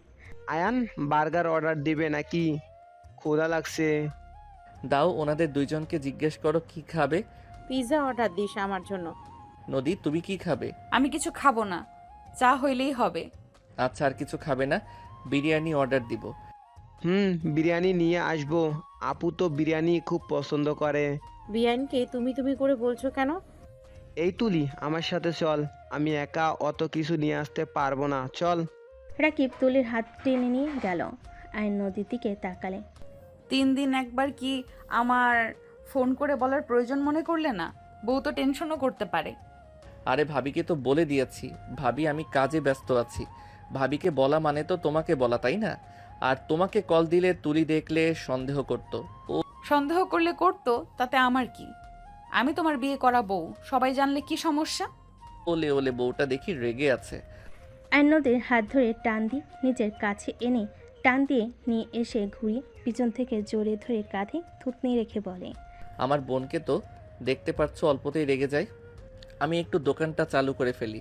আয়ান বার্গার অর্ডার দিবে নাকি? ক্ষুধা লাগছে। দাও, ওনাদের দুইজনকে জিজ্ঞেস করো কি খাবে। পিৎজা অর্ডার দিস আমার জন্য। নদী, তুমি কি খাবে? আমি কিছু খাবো না, চা হইলেই হবে। আচ্ছা, আর কিছু খাবে না? বিরিয়ানি অর্ডার দিব। বিরিয়ানি নিয়ে আসবো। আপু তো বিরিয়ানি খুব পছন্দ করে। বেআইনকে তুমি তুমি করে বলছো কেন? এই তুলি আমার সাথে চল, আমি একা অত কিছু নিয়ে আসতে পারবো না, চল। রাকিব তুলির হাত টেনে নিয়ে গেল। আয়ন নদীর দিকে তাকালে। 3 দিন একবার কি আমার ফোন করে বলার প্রয়োজন মনে করলে না? বউ তো টেনশনও করতে পারে। আরে ভাবিকে তো বলে দিয়েছি, ভাবি আমি কাজে ব্যস্ত আছি। ভাবিকে বলা মানে তো তোমাকে বলা, তাই না? আর তোমাকে কল দিলে তুলি দেখলে সন্দেহ করতো। ও সন্দেহ করলে করতো, তাতে আমার কি? আমি তোমার বিয়ে করা বউ, সবাই জানলে কি সমস্যা? ওলে ওলে বউটা দেখি রেগে আছে। আয়ন নদীর হাত ধরে টান দিয়ে নিজের কাছে এনে টান দিয়ে নিয়ে এসে ঘুরিয়ে পিছন থেকে জড়িয়ে ধরে কাঁধে থুতনি রেখে বলে, আমার বোনকে তো দেখতে পাচ্ছ অল্পতেই রেগে যায়। আমি একটু দোকানটা চালু করে ফেলি,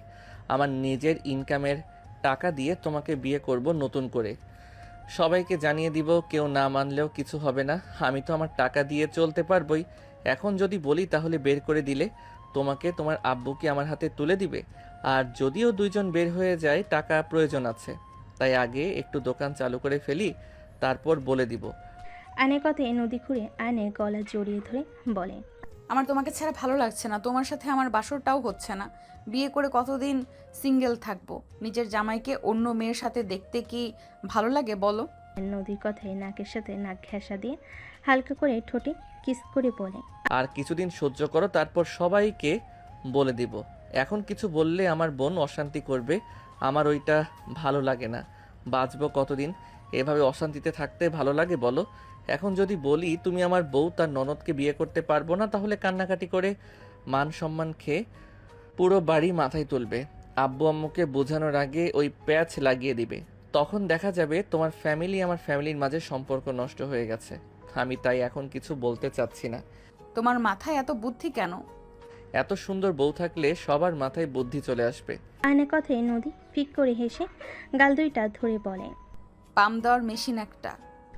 আমার নিজের ইনকামের টাকা দিয়ে তোমাকে বিয়ে করব নতুন করে। সবাইকে জানিয়ে দিব, কেউ না মানলেও কিছু হবে না। আমি তো আমার টাকা দিয়ে চলতে পারবই। এখন যদি বলি তাহলে বের করে দিলে তোমাকে তোমার আব্বুকে আমার হাতে তুলে দিবে। আর যদিও দুইজন বের হয়ে যায়, টাকা প্রয়োজন আছে, তাই আগে একটু দোকান চালু করে ফেলি, তারপর বলে দিব। আয়নের কথায় নদী ঘুরে আয়নের গলা জড়িয়ে ধরে বলে, আমার তোমাকে ছাড়া ভালো লাগছে না, তোমার সাথে আমার বাসরটাও হচ্ছে না। বিয়ে করে কতদিন সিঙ্গেল থাকবো? নিজের জামাইকে অন্য মেয়ের সাথে দেখতে কি ভালো লাগে বলো? নদীর কথায় নাকের সাথে নাক ঘেঁষা দিয়ে হালকা করে ঠোঁটে কিস করে বলে, আর কিছুদিন সহ্য করো, তারপর সবাইকে বলে দিব। এখন কিছু বললে আমার বোন অশান্তি করবে, আমার ওইটা ভালো লাগে না। বাঁচবো কতদিন এভাবে অশান্তিতে থাকতে? ভালো লাগে বলো? এখন যদি বলি তুমি আমার বউ, তার ননদকে বিয়ে করতে পারবো না, তাহলে কান্নাকাটি করে মান সম্মান খেয়ে পুরো বাড়ি মাথায় তুলবে। আব্বু আম্মুকে বোঝানোর আগে ওই প্যাচ লাগিয়ে দিবে। তখন দেখা যাবে তোমার ফ্যামিলি আমার ফ্যামিলির মাঝে সম্পর্ক নষ্ট হয়ে গেছে। আমি তাই এখন কিছু বলতে চাচ্ছি না। তোমার মাথায় এত বুদ্ধি কেন? এত সুন্দর বউ থাকলে সবার মাথায় বুদ্ধি চলে আসবে। আয়নের কথায় নদী ফিক করে হেসে গাল দুইটা ধরে বলে, পাম দেওয়ার মেশিন একটা।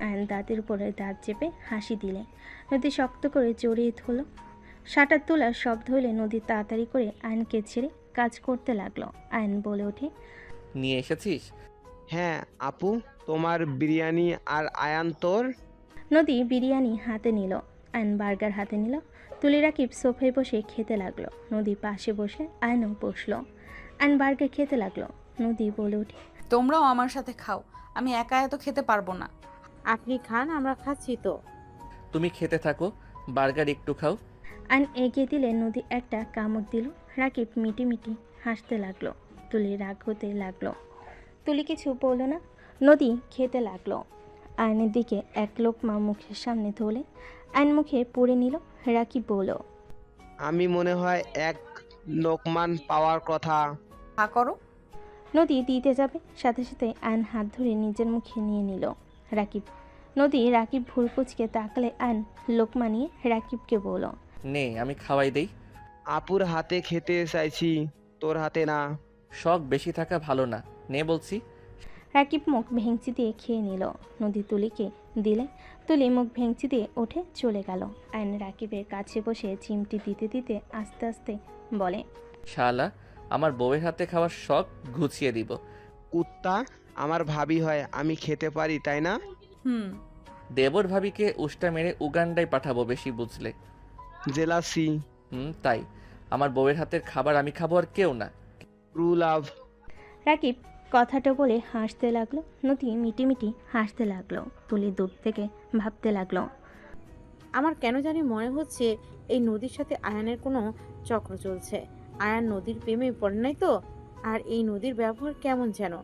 আয়ন দাঁতের উপরে দাঁত চেপে হাসি দিলে নদী শক্ত করে জড়িয়ে ধরল। শাটার তোলার শব্দ হলে নদী তাড়াতাড়ি করে আয়নকে ছেড়ে কাজ করতে লাগলো। আয়ন বলে ওঠে, নিয়ে এসেছিস? হ্যাঁ আপু, তোমার বিরিয়ানি। আর আয়ান তোর? নদী বিরিয়ানি হাতে নিল, আয়ন বার্গার হাতে নিল। তুলি রাকিব সোফায় বসে খেতে লাগলো। নদী পাশে বসে আয়নও বসলো। আয়ন বার্গার খেতে লাগলো। নদী বলে ওঠে, তোমরাও আমার সাথে খাও, আমি একা এত খেতে পারবো না। আপনি খান, আমরা খাচ্ছি তো। তুমি খেতে থাকো, বার্গার একটু খাও। আয়ন এগিয়ে দিলে নদী একটা কামড় দিল। রাকিব মিটি মিটি হাসতে লাগলো। তুলি রাগ হতে লাগলো। তুলি কিছু বলল না। নদী খেতে লাগলো। আয়নের দিকে এক লোকমা মুখের সামনে ধরলে আয়ন মুখে পুড়ে নিল। রাকিব বলল, আমি মনে হয় এক লোকমান পাওয়ার কথা। হা করো। নদী দিতে যাবে, সাথে সাথে আয়ন হাত ধরে নিজের মুখে নিয়ে নিল। রাকিব রাকিব ভুল কুচকে তাকালে আয়ন লোকমা নিয়ে রাকিবকে বলল, নে আমি খাওয়াই দেই। আপুর হাতে খেতে চাইছি, তোর হাতে না। শখ বেশি থাকা ভালো না, নে বলছি। রাকিব মুখ ভেঙচি দিয়ে খেয়ে নিল। নদী তুলিকে দিলে তুলি মুখ ভেঙচি দিয়ে উঠে চলে গেল। আয়ন রাকিবের কাছে বসে চিমটি দিতে দিতে আস্তে আস্তে বলে, শালা, আমার বউয়ের হাতে খাওয়ার শখ ঘুচিয়ে দিব। কুত্তা, আমার ভাবি হয়, আমি খেতে পারি তাই না? হুম। দেবর ভাবিকে উষ্টা মেরে উগান্ডায় পাঠাবো বেশি বুঝলে। জেলাসি। তাই আমার বউয়ের হাতের খাবার আমি খাবো, আর কেউ না। True love. রাকিব কথাটা বলে হাসতে লাগলো। নদী মিটিমিটি হাসতে লাগলো। তুলি দূর থেকে ভাবতে লাগলো, আমার কেন জানি মনে হচ্ছে এই নদীর সাথে আয়ানের কোনো চক্র চলছে। আয়ান নদীর প্রেমে পড়ে নাই তো? আর এই নদীর ব্যবহার কেমন যেন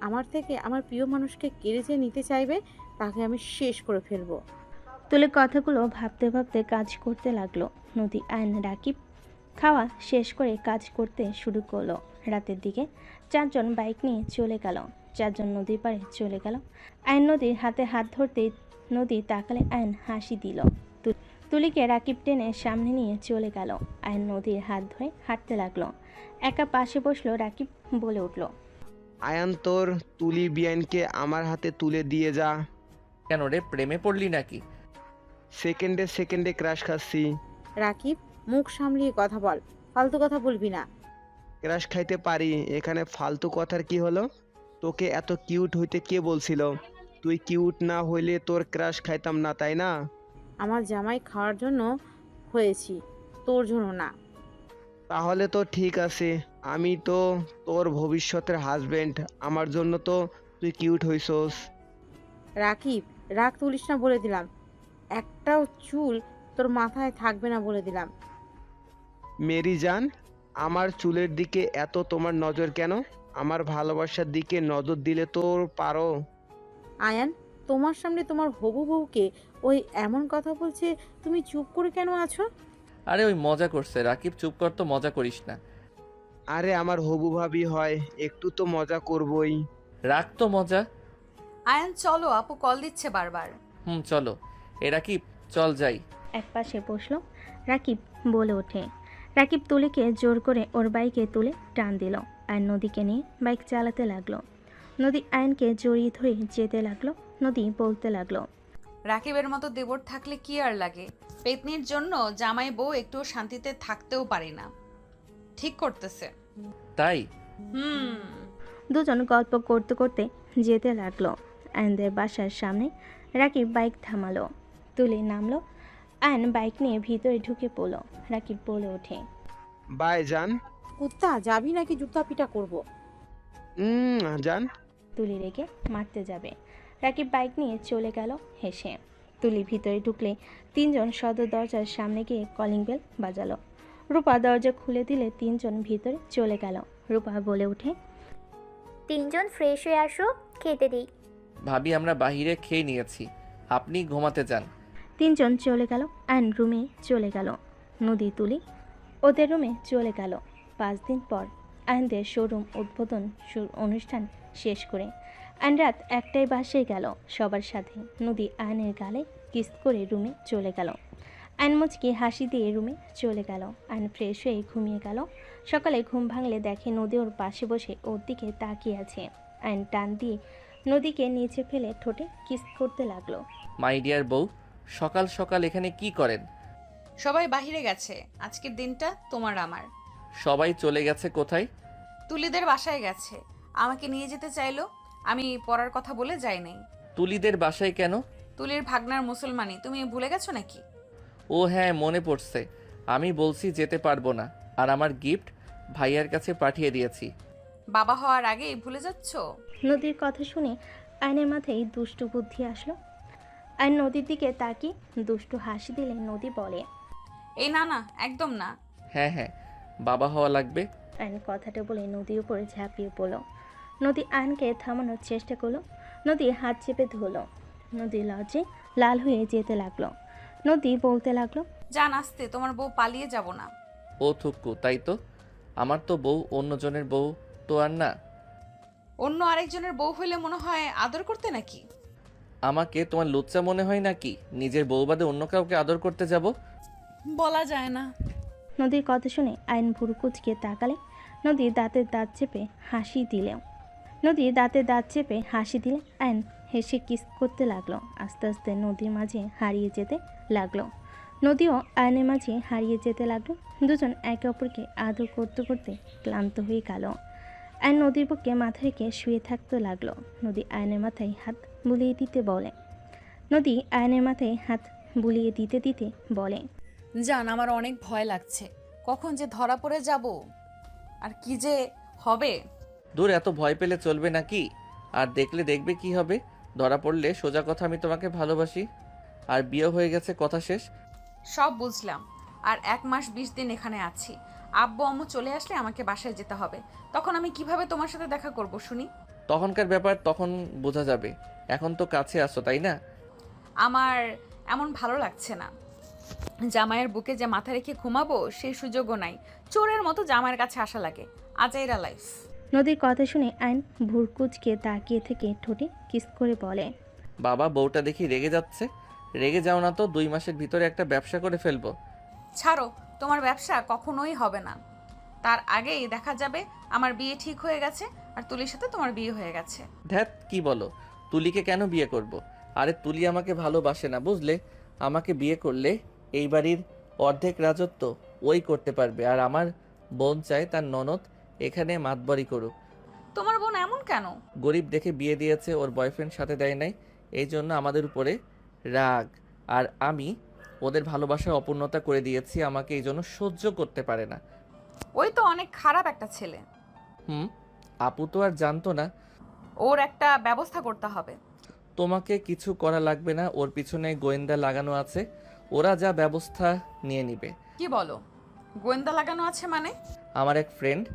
আমার থেকে আমার প্রিয় মানুষকে কেড়ে যে নিতে চাইবে, তাকে আমি শেষ করে ফেলবো। তুলি কথাগুলো ভাবতে ভাবতে কাজ করতে লাগলো। নদী আয়ন রাকিব খাওয়া শেষ করে কাজ করতে শুরু করলো। রাতের দিকে 4 জন বাইক নিয়ে চলে গেল। 4 জন নদীর পাড়ে চলে গেল। আয়ন নদীর হাতে হাত ধরতেই নদী তাকালে আয়ন হাসি দিল। তুলিকে রাকিব টেনে সামনে নিয়ে চলে গেল। আয়ন নদীর হাত ধরে হাঁটতে লাগলো। একা পাশে বসলো। রাকিব বলে উঠল, আয়ান তোর তুলি বিয়ানকে আমার হাতে তুলে দিয়ে যা। কেন রে, প্রেমে পড়লি নাকি? সেকেন্ডে সেকেন্ডে ক্রাশ খাচ্ছি। রাকিব, মুখ সামলিয়ে কথা বল, ফালতু কথা বলবি না। ক্রাশ খাইতে পারি, এখানে ফালতু কথার কি হলো? তোকে এত কিউট হইতে কে বলছিল? তুই কিউট না হইলে তোর ক্রাশ খাইতাম না, তাই না? আমার জামাই খাওয়ার জন্য হয়েছি, তোর জন্য না। তাহলে তো ঠিক আছে, আমি তো তোর ভবিষ্যতের হাজবেন্ড, আমার জন্য তো তুই কিউট হইছস। রাকিব, রাগ তুলিস না বলে দিলাম। একটাও চুল তোর মাথায় থাকবে না বলে দিলাম। মেরি জান, আমার চুলের দিকে এত তোমার নজর কেন? আমার ভালোবাসার দিকে নজর দিলে তো পারো। আয়ান, তোমার সামনে তোমার হবু বউকে ওই এমন কথা বলছে, তুমি চুপ করে কেন আছো? আরে ওই মজা করছে, রাকিব চুপ কর তো, মজা করিস না। আরে আমার হবু ভাবি হয়, একটু তো মজা করবই। রাখ তো মজা। আয়ান চলো, আপু কল দিচ্ছে বারবার। চলো। এ রাকিব, চল যাই। এক পাশে বসলো রাকিব, বলে ওঠে। রাকিব তুলিকে জোর করে ওর বাইকে তুলে টান দিল আর নদীকে নিয়ে বাইক চালাতে লাগলো। নদী আয়নকে জড়িয়ে ধরে যেতে লাগলো। নদী বলতে লাগলো, রাকিবের মতো দেবর থাকলে কি আর লাগে, পেতনির জন্য জামাই বউ একটু শান্তিতে থাকতেও পারি না। ঠিক করতেছে। তাই? হুম। দুজন গল্প করতে করতে যেতে লাগলো। আয়নদের বাসার সামনে রাকিব বাইক থামালো। তুলে নামলো। আয়ন বাইক নিয়ে ভিতরে ঢুকে পড়লো। রাকিব বলে ওঠে, বাই জান। কুত্তা, যাবি নাকি জুতা পিটা করবো? জান। তুলি রেখে মারতে যাবে। রাকিব বাইক নিয়ে চলে গেল হেসে। তুলি ভিতরে ঢুকলে তিনজন সদর দরজার সামনে গিয়ে কলিং বেল বাজালো। রূপা দরজা খুলে দিলে তিনজন ভিতরে চলে গেল। রূপা বলে ওঠে, তিনজন ফ্রেশ হয়ে আসো, খেতে দিই। ভাবি আমরা বাহিরে খেয়ে নিয়েছি, আপনি ঘুমাতে যান। তিনজন চলে গেল। আয়ন রুমে চলে গেল। নদী তুলি ওদের রুমে চলে গেল। 5 দিন পর আয়নদের শোরুম উদ্বোধন অনুষ্ঠান শেষ করে আয়ন রাত 1টায় বাসায় গেল সবার সাথে। নদী আয়নের গালে কিস করে রুমে চলে গেল। আয়ন মুচকি হাসি দিয়ে রুমে চলে গেল। আয়ন ফ্রেশ হয়ে ঘুমিয়ে গেল। সকালে ঘুম ভাঙলে দেখে নদী ওর পাশে বসে ওর দিকে তাকিয়ে আছে। আয়ন টান দিয়ে নদীকে নিচে ফেলে ঠোঁটে কিস করতে লাগলো। মাই ডিয়ার বউ, সকাল সকাল এখানে কি করেন? সবাই বাহিরে গেছে, আজকের দিনটা তোমার আমার। সবাই চলে গেছে কোথায়? তুলিদের বাসায় গেছে, আমাকে নিয়ে যেতে চাইলো, আমি পড়ার কথা বলে যাই নাই। তুলিদের বাসায় কেন? তুলির ভাগনার মুসলমানি, তুমি ভুলে গেছো নাকি? ও হ্যাঁ, মনে পড়ছে। আমি বলছি যেতে পারবো না, আর আমার গিফট ভাইয়ার কাছে পাঠিয়ে দিয়েছি। বাবা হওয়ার আগেই ভুলে যাচ্ছ? নদীর কথা শুনে আয়নের মাথায় দুষ্টু বুদ্ধি আসলো। আয়ন নদীর দিকে তাকিয়ে দুষ্টু হাসি দিলে নদী বলে, এই না না, একদম না। হ্যাঁ হ্যাঁ, বাবা হওয়া লাগবে। আয়ন কথাটা বলে নদীর উপরে ঝাঁপিয়ে পড়ল। নদী আয়নকে থামানোর চেষ্টা করলো। নদী হাত চেপে ধরল। নদী লজ্জে লাল হয়ে যেতে লাগলো। নদী বলতে লাগলো, জান আসতে, তোমার বউ পালিয়ে যাব না। ও থুক্কু, তাই তো। আমার তো বউ অন্যজনের বউ তো আর না। অন্য আরেকজনের বউ হইলে মনে হয় আদর করতে নাকি? আমাকে তোমার লুচ্চা মনে হয় নাকি নিজের বউ বাদে অন্য কাউকে আদর করতে যাব? বলা যায় না। নদীর কথা শুনে আয়ন ভুরু কুচকে তাকালে। নদী দাঁতের দাঁত চেপে হাসি দিলেও আয়ন হেসে কিস করতে লাগলো। আস্তে আস্তে নদীর মাঝে হারিয়ে যেতে লাগলো। নদীও আয়নের মাঝে হারিয়ে যেতে লাগলো। দুজন একে অপরকে আদর করতে করতে ক্লান্ত হয়ে গেল। আয়ন নদীর বুকে মাথা রেখে শুয়ে থাকতে লাগলো। নদী আয়নের মাথায় হাত বুলিয়ে দিতে দিতে বলে, জান আমার অনেক ভয় লাগছে, কখন যে ধরা পড়ে যাব আর কি যে হবে। দূর, এত ভয় পেলে চলবে নাকি? আর দেখলে দেখবে কি হবে। ধরা পড়লে সোজা কথা, আমি তোমাকে ভালোবাসি আর বিয়ে হয়ে গেছে, কথা শেষ। সব বুঝলাম, আর 1 মাস 20 দিন এখানে আছি। আব্বু আম্মু চলে আসলে আমাকে বাসায় যেতে হবে, তখন আমি কিভাবে তোমার সাথে দেখা করব শুনি? তখনকার ব্যাপার তখন বোঝা যাবে, এখন তো কাছে আসো, তাই না? আমার এমন ভালো লাগছে না। জামাইয়ের বুকে যে মাথা রেখে ঘুমাবো সেই সুযোগও নাই। চোরের মতো জামাইয়ের কাছে আসা লাগে। আজাইরা লাইফ। নদীর কথা শুনে আইন ভুরকুচকে তাকিয়ে থেকে ঠোঁটে কিস করে বলে, বাবা, বউটা দেখি রেগে যাচ্ছে। রেগে যাও না তো, 2 মাসের ভিতরে একটা ব্যবসা করে ফেলবো। ছাড়ো, তোমার ব্যবসা কখনোই হবে না। তার আগেই দেখা যাবে আমার বিয়ে ঠিক হয়ে গেছে আর তুলির সাথে তোমার বিয়ে হয়ে গেছে। ধ্যাত, কি বলো? তুলিকে কেন বিয়ে করব? আরে তুলি আমাকে ভালোবাসে না, বুঝলে? আমাকে বিয়ে করলে এই বাড়ির অর্ধেক রাজত্ব ওই করতে পারবে, আর আমার বোন চায় তার ননদ এখানে মাতবরি করুক। তোমার বোন এমন কেন? গরিব দেখে বিয়ে দিয়েছে, ওর বয়ফ্রেন্ড সাথে দেয় নাই, এই জন্য আমাদের উপরে রাগ। আর আমি ওদের ভালোবাসার অপূর্ণতা করে দিয়েছি, আমাকে এই জন্য সহ্য করতে পারে না। ওই তো অনেক খারাপ একটা ছেলে। আপু তো আর জানতো না। ওর একটা ব্যবস্থা করতে হবে। তোমাকে কিছু করা লাগবে না, ওর পিছনে গোয়েন্দা লাগানো আছে, ওরা যা ব্যবস্থা নিয়ে নিবে। কি বলো? গোয়েন্দা লাগানো আছে মানে? আমার এক ফ্রেন্ড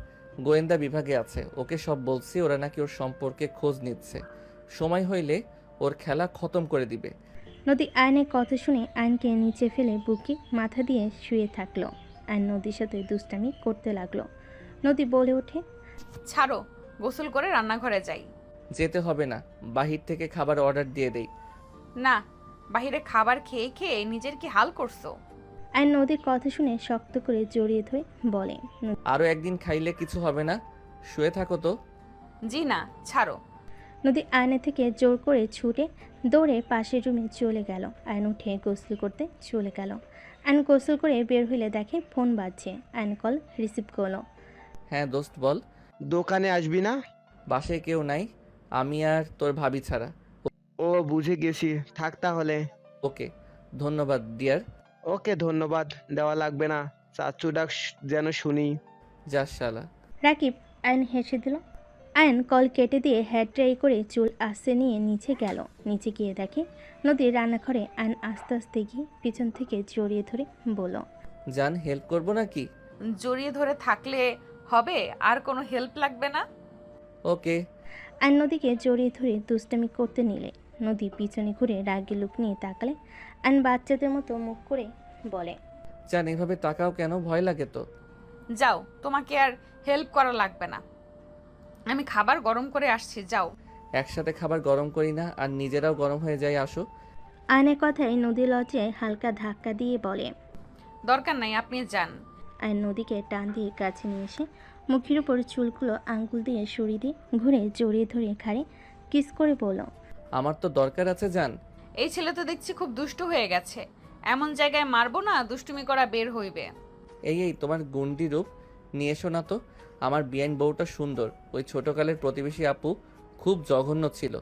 গোয়েন্দা বিভাগে আছে, ওকে সব বলছি, ওরা নাকি ওর সম্পর্কে খোঁজ নিচ্ছে, সময় হইলে ওর খেলা খতম করে দিবে। নদী আয়নের কথা শুনে আয়নকে নিচে ফেলে বুকে মাথা দিয়ে শুয়ে থাকলো। আয়ন নদীর সাথে দুষ্টামি করতে লাগলো। নদী বলে ওঠে, ছাড়ো, গোসল করে রান্নাঘরে যাই। যেতে হবে না, বাহির থেকে খাবার অর্ডার দিয়ে দেই। না, বাইরে খাবার খেয়ে খেয়ে নিজের কি হাল করছো? আয়ন নদীর কথা শুনে শক্ত করে জড়িয়ে ধরে বলে, আরও একদিন খাইলে কিছু হবে না, শুয়ে থাকো তো। জি না, ছাড়ো। নদী আয়নের থেকে জোর করে ছুটে দৌড়ে পাশের রুমে চলে গেল। আয়ন উঠে গোসল করতে চলে গেল। আয়ন গোসল করে বের হইলে দেখে ফোন বাজছে। আয়ন কল রিসিভ করলো। হ্যাঁ দোস্ত বল। দোকানে আসবি না? বাসায় কেউ নাই, আমি আর তোর ভাবি ছাড়া। ও বুঝে গেছি, থাক তাহলে। ওকে, ধন্যবাদ ডিয়ার। ওকে, ধন্যবাদ দেওয়া লাগবে না, চাচু ডাক যেন শুনি। যা শালা। রাকিব আয়ন হেসে দিল। আয়ন কল কেটে দিয়ে হেয়ার ড্রাই করে চুল আস্তে নিয়ে নিচে গেল। নিচে গিয়ে দেখে নদীর রান্নাঘরে। আয়ন আস্তে আস্তে গিয়ে পিছন থেকে জড়িয়ে ধরে বলল, জান হেল্প করবো নাকি? জড়িয়ে ধরে থাকলে হবে, আর কোনো হেল্প লাগবে না। ওকে। আয়ন নদীকে জড়িয়ে ধরে দুষ্টামি করতে নিলে নদী পিছনে ঘুরে রাগি লুক নিয়ে তাকালে। আয়ন বাচ্চাদের মতো মুখ করে বলে, জান এভাবে তাকাও কেন, ভয় লাগে তো। যাও, তোমাকে আর হেল্প করা লাগবে না, আমি খাবার গরম করে আসছি, যাও। একসাথে খাবার গরম করি না, আর নিজেরাও গরম হয়ে যায়, আসো। আয়নের কথায় নদী লজ্জায় হালকা ধাক্কা দিয়ে বলে, দরকার নাই, আপনি যান। আয়ন নদীকে টান দিয়ে কাছে নিয়ে এসে মুখের উপর চুলগুলো আঙ্গুল দিয়ে সরিয়ে দিয়ে ঘুরে জড়িয়ে ধরে ঘাড়ে কিস করে বলল, আমার তো দরকার আছে জান। এই ছেলে তো দেখছি খুব দুষ্টু হয়ে গেছে, এমন জায়গায় মারবো না দুষ্টুমি করা বের হইবে। এই তোমার গুন্ডি রূপ নিয়ে এসো না তো। আমার বিয়াইন বউটা সুন্দর, ওই ছোটকালের প্রতিবেশী আপু খুব জঘন্য ছিল।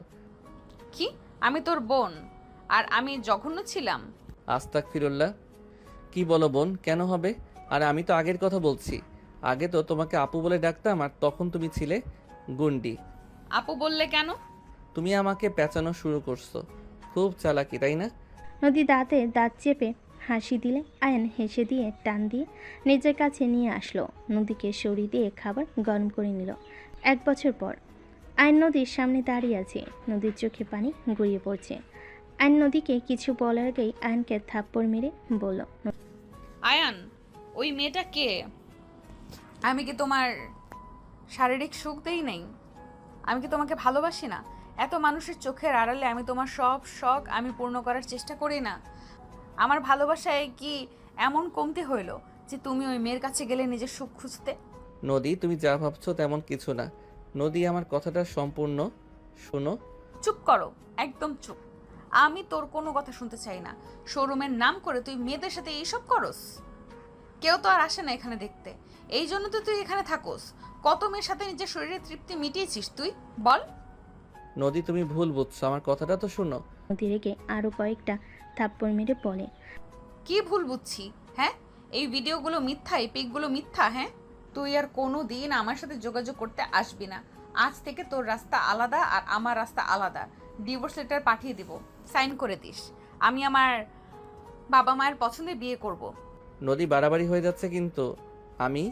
কি? আমি তোর বোন আর আমি জঘন্য ছিলাম? আস্তাক ফিরুল্লাহ। কি বলো বোন, কেন হবে? আর আমি তো আগের কথা বলছি, আগে তো তোমাকে আপু বলে ডাকতাম, আর তখন তুমি ছিলে গুন্ডি। আপু বললে কেন? তুমি আমাকে পেঁচানো শুরু করছো, খুব চালাকি তাই না? নদী দাঁতে দাঁত চেপে হাসি দিলে আয়ন হেসে দিয়ে টান দিয়ে নিজের কাছে নিয়ে আসলো। নদীকে সরিয়ে দিয়ে খাবার গরম করে নিল। 1 বছর পর আয়ন নদীর সামনে দাঁড়িয়ে আছে। নদীর চোখে পানি গড়িয়ে পড়ছে। আয়ন নদীকে কিছু বলার আগেই আয়নকে থাপ্পড় মেরে বলল, আয়ান, ওই মেয়েটা কে? আমি কি তোমার শারীরিক সুখ দেই নাই? আমি কি তোমাকে ভালোবাসি না? এত মানুষের চোখের আড়ালে আমি তোমার সব শখ আমি পূর্ণ করার চেষ্টা করি না? আমার ভালোবাসায় কি এমন কমতি হইল যে তুমি ওই মেয়ের কাছে গেলে নিজের সুখ খুঁজতে? নদী, তুমি যা ভাবছো তেমন কিছু না। নদী, আমার কথাটা সম্পূর্ণ শোনো। চুপ করো, একদম চুপ। আমি তোর কোনো কথা শুনতে চাই না। শোরুমের নাম করে তুই মেয়েদের সাথে এইসব করস? কেউ তো আর আসে না এখানে দেখতে, এই জন্য তো তুই এখানে থাকোস। কত মেয়ের সাথে নিজের শরীরের তৃপ্তি মিটিয়েছিস তুই, বল? নদী, তুমি ভুল বুঝছো, আমার কথাটা তো শোনো। নদী রেগে আরও কয়েকটা থাপ্পড় মেরে বলে, কি ভুল বুঝছি? হ্যাঁ, এই ভিডিওগুলো মিথ্যা, এই পিকগুলো মিথ্যা। হ্যাঁ, তুই আর কোনো দিন আমার সাথে যোগাযোগ করতে আসবি না। আজ থেকে তোর রাস্তা আলাদা আর আমার রাস্তা আলাদা। ডিভোর্স লেটার পাঠিয়ে দিব, সাইন করে দিস। আমি আমার বাবা মায়ের পছন্দে বিয়ে করব। নদী, বাড়াবাড়ি হয়ে যাচ্ছে কিন্তু। আমি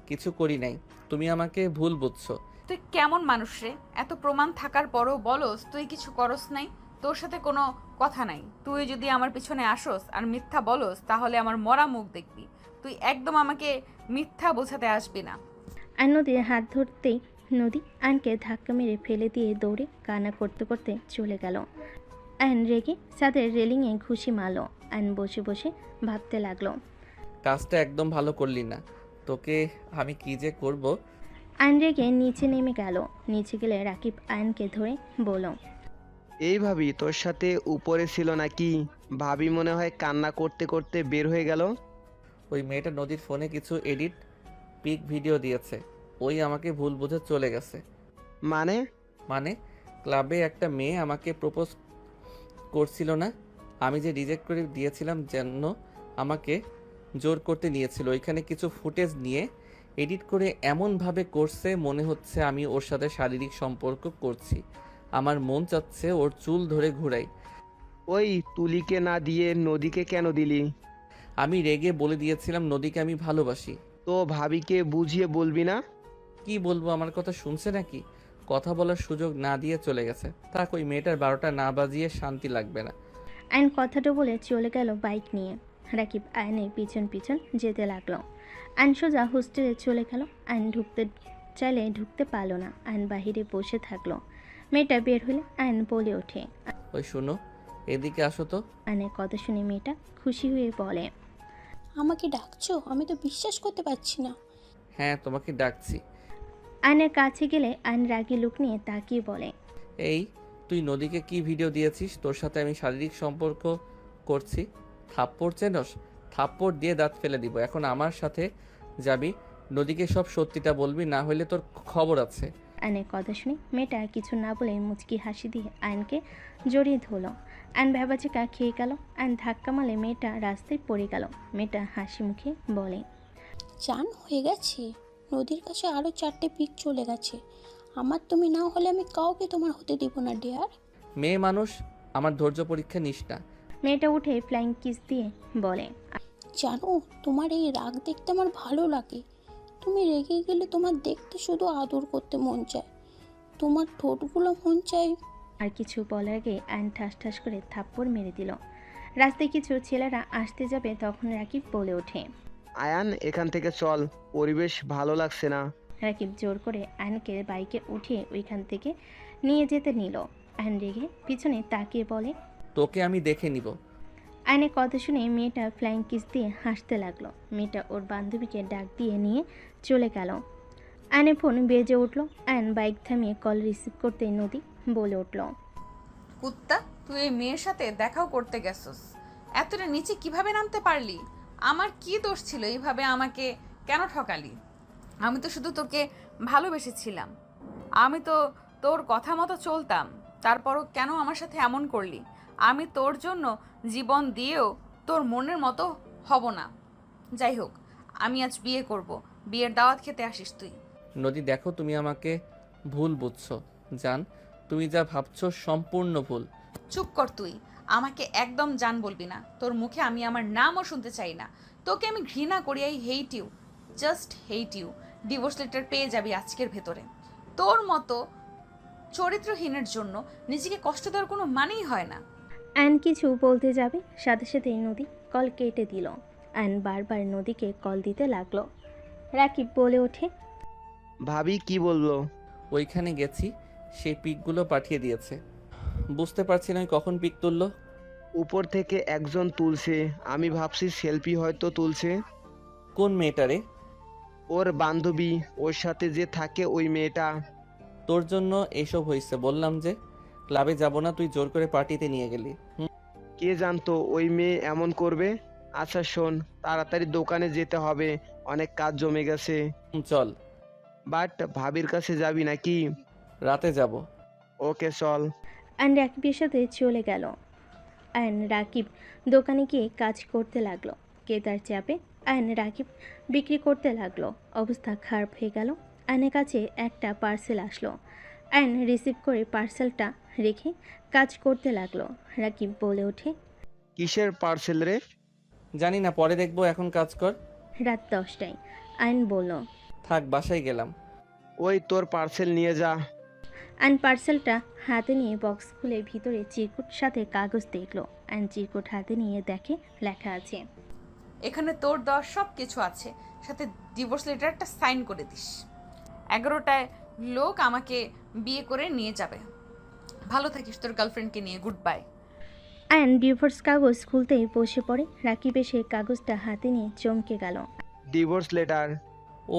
কিছু করি নাই, তুমি আমাকে ভুল বুঝছো। তুই কেমন মানুষ রে? এত প্রমাণ থাকার পরও বলস তুই কিছু করস নাই? তোর সাথে কোনো কথা নাই। তুই যদি আমার পিছনে আসোস আর মিথ্যা বলস তাহলে আমার মরা মুখ দেখবি। তুই একদম আমাকে মিথ্যা বোঝাতে আসবি না। আয়ন নদীর হাত ধরতেই নদী আয়নকে ধাক্কা মেরে ফেলে দিয়ে দৌড়ে কান্না করতে করতে চলে গেল। আয়ন রেগে ছাদের রেলিংয়ে ঘুষি মারল। আয়ন বসে বসে ভাবতে লাগলো, কাজটা একদম ভালো করলি না, তোকে আমি কি যে করব। আয়ন রেগে নিচে নেমে গেল। নিচে গেলে রাকিব আয়নকে ধরে বলল, এই ভাবি তোর সাথে উপরে ছিল নাকি? ভাবি মনে হয় কান্না করতে করতে বের হয়ে গেল। ওই মেয়েটা নদীর ফোনে কিছু এডিট পিক ভিডিও দিয়েছে, ওই আমাকে ভুল বুঝে চলে গেছে। মানে ক্লাবে একটা মেয়ে আমাকে প্রপোজ করছিল না, আমি যে রিজেক্ট করে দিয়েছিলাম, যেন আমাকে জোর করতে নিয়েছিল। ওইখানে কিছু ফুটেজ নিয়ে এডিট করে এমনভাবে করছে মনে হচ্ছে আমি ওর সাথে শারীরিক সম্পর্ক করছি। আমার মন চাচ্ছে ওর চুল ধরে ঘুরাই। ওই তুলিকে না দিয়ে নদীকে কেন দিলি? আমি রেগে বলে দিয়েছিলাম নদীকে আমি ভালোবাসি। তো ভাবিকে বুঝিয়ে বলবি না? কি বলবো, আমার কথা শুনছে নাকি? কথা বলার সুযোগ না দিয়ে চলে গেছে। থাক, ওই মেয়েটার 12টা না বাজিয়ে শান্তি লাগবে না। আয়ন কথাটা বলে চলে গেল বাইক নিয়ে। রাকিব আয়নের পিছন পিছন যেতে লাগলো। আয়ন সোজা হোস্টেলে চলে গেল। আয়ন ঢুকতে চাইলে ঢুকতে পারলো না। আয়ন বাহিরে বসে থাকলো। মেয়েটা বের হলে আয়ন বলে ওঠে। ওই শোনো, এদিকে আসো তো। আয়নের কথা শুনে মেয়েটা খুশি হয়ে বলে, আমাকে ডাকছো? আমি তো বিশ্বাস করতে পারছি না। হ্যাঁ, তোমাকে ডাকছি। আয়নের কাছে গেলে আয়ন রাগী লুক নিয়ে তাকিয়ে বলে, এই, তুই নদীকে কি ভিডিও দিয়েছিস তোর সাথে আমি শারীরিক সম্পর্ক করছি? থাপ্পড় চেনস? থাপ্পড় দিয়ে দাঁত ফেলে দিব। এখন আমার সাথে যাবি, নদীকে সব সত্যিটা বলবি, না হলে তোর খবর আছে। আয়নের কথা শুনে মেয়েটা কিছু না বলে মুচকি হাসি দিয়ে আয়নকে জড়িয়ে ধরলো। আয়ন ভ্যাবাচিকা খেয়ে গেল। আয়ন ধাক্কা মারলে মেয়েটা রাস্তায় পড়ে গেল। মেয়েটা হাসি মুখে বলে, চান হয়ে গেছে? নদীর কাছে আরও 4টে পিক চলে গেছে। আমার তুমি না হলে আমি কাউকে তোমার হতে দিব না ডিয়ার। মেয়ে মানুষ, আমার ধৈর্য পরীক্ষা নিস না। মেয়েটা উঠে ফ্লাইং কিস দিয়ে বলে, জানো, তোমার এই রাগ দেখতে আমার ভালো লাগে। তুমি রেগে গেলে তোমার দেখতে শুধু আদর করতে মন চায়, তোমার ঠোঁটগুলো মন চায়। আর কিছু বলার আগে আয়ন ঠাস ঠাস করে থাপ্পড় মেরে দিল। রাস্তায় কিছু ছেলেরা আসতে যাবে তখন রাকিব বলে ওঠে, আয়ান, এখান থেকে চল, পরিবেশ ভালো লাগছে না। রাকিব জোর করে আয়নকে বাইকে উঠিয়ে ওইখান থেকে নিয়ে যেতে নিল। আয়ন রেগে পিছনে তাকিয়ে বলে, তোকে আমি দেখে নিব। আয়নের কথা শুনে মেয়েটা ফ্লাইং কিস দিয়ে হাসতে লাগলো। মেয়েটা ওর বান্ধবীকে ডাক দিয়ে নিয়ে চলে গেল। আয়নের ফোন বেজে উঠলো। আয়ন বাইক থামিয়ে কল রিসিভ করতেই নদী বলে উঠল, কুত্তা, তুই এই মেয়ের সাথে দেখাও করতে গেছস? এতটা নিচে কিভাবে নামতে পারলি? আমার কি দোষ ছিল এইভাবে আমাকে কেন ঠকালি? আমি তো শুধু তোকে ভালোবেসেছিলাম। আমি তো তোর কথা মতো চলতাম, তারপরও কেন আমার সাথে এমন করলি? আমি তোর জন্য জীবন দিয়েও তোর মনের মতো হব না। যাই হোক, আমি আজ বিয়ে করব। বিয়ের দাওয়াত খেতে আসিস তুই। নদী, দেখো তুমি আমাকে ভুল বুঝছো। জান, তুমি যা ভাবছো সম্পূর্ণ ভুল। চুপ কর তুই, আমাকে একদম জান বলবি না। তোর মুখে আমি আমার নামও শুনতে চাই না। তোকে আমি ঘৃণা করি। I hate you, just hate you. Divorce letter পেয়ে যাবি আজকের ভেতরে। তোর মতো চরিত্রহীনের জন্য নিজেকে কষ্ট দেওয়ার কোনো মানেই হয় না। আয়ন কিছু বলতে যাবে সাথে সাথেই নদী কল কেটে দিল। আয়ন বারবার নদীকে কল দিতে লাগলো। রাকিব বলে ওঠে, ভাবি কি বললো? ওইখানে গেছি, সেই পিকগুলো পাঠিয়ে দিয়েছে। বুঝতে পারছি না কখন পিক তুললো। উপর থেকে একজন তুলছে, আমি ভাবছি সেলফি হয়তো তুলছে। কোন মেয়েটারে? ওর বান্ধবী, ওর সাথে যে থাকে ওই মেয়েটা। তোর জন্য এসব হয়েছে। বললাম যে ক্লাবে যাব না, তুই জোর করে পার্টিতে নিয়ে গেলি। কে জানতো ওই মেয়ে এমন করবে? আচ্ছা শোন, তাড়াতাড়ি দোকানে যেতে হবে, অনেক কাজ জমে গেছে। চল। বাট ভাবির কাছে যাবি নাকি? রাতে যাব। ওকে চল। আয়ন রাকিবের সাথে চলে গেল। আয়ন রাকিব দোকানে গিয়ে কাজ করতে লাগলো। কেতার চাপে আয়ন রাকিব বিক্রি করতে লাগলো। অবস্থা খারাপ হয়ে গেল। আয়নের কাছে একটা পার্সেল আসলো। আয়ন রিসিভ করে পার্সেলটা রেখে কাজ করতে লাগলো। রাকিব বলে ওঠে, কিসের পার্সেল রে? জানি না, পরে দেখবো, এখন কাজ কর। রাত 10টায়। আয়ন বলল, থাক, বাসায় গেলাম। ওই তোর পার্সেল নিয়ে যা। আয়ন পার্সেলটা হাতে নিয়ে বক্স খুলে ভিতরে চিরকুট সাথে কাগজ দেখলো। আয়ন চিরকুট হাতে নিয়ে দেখে লেখা আছে, এখানে তোর দেওয়া সব কিছু আছে, সাথে ডিভোর্স লেটারটা সাইন করে দিস। 11টায় লোক আমাকে বিয়ে করে নিয়ে যাবে। ভালো থাকিস তোর গার্লফ্রেন্ডকে নিয়ে। Good bye. আয়ন ডিভোর্স কাগজ খুলতেই বসে পড়ে। রাকিব এসে কাগজটা হাতে নিয়ে চমকে গেল। Divorce letter?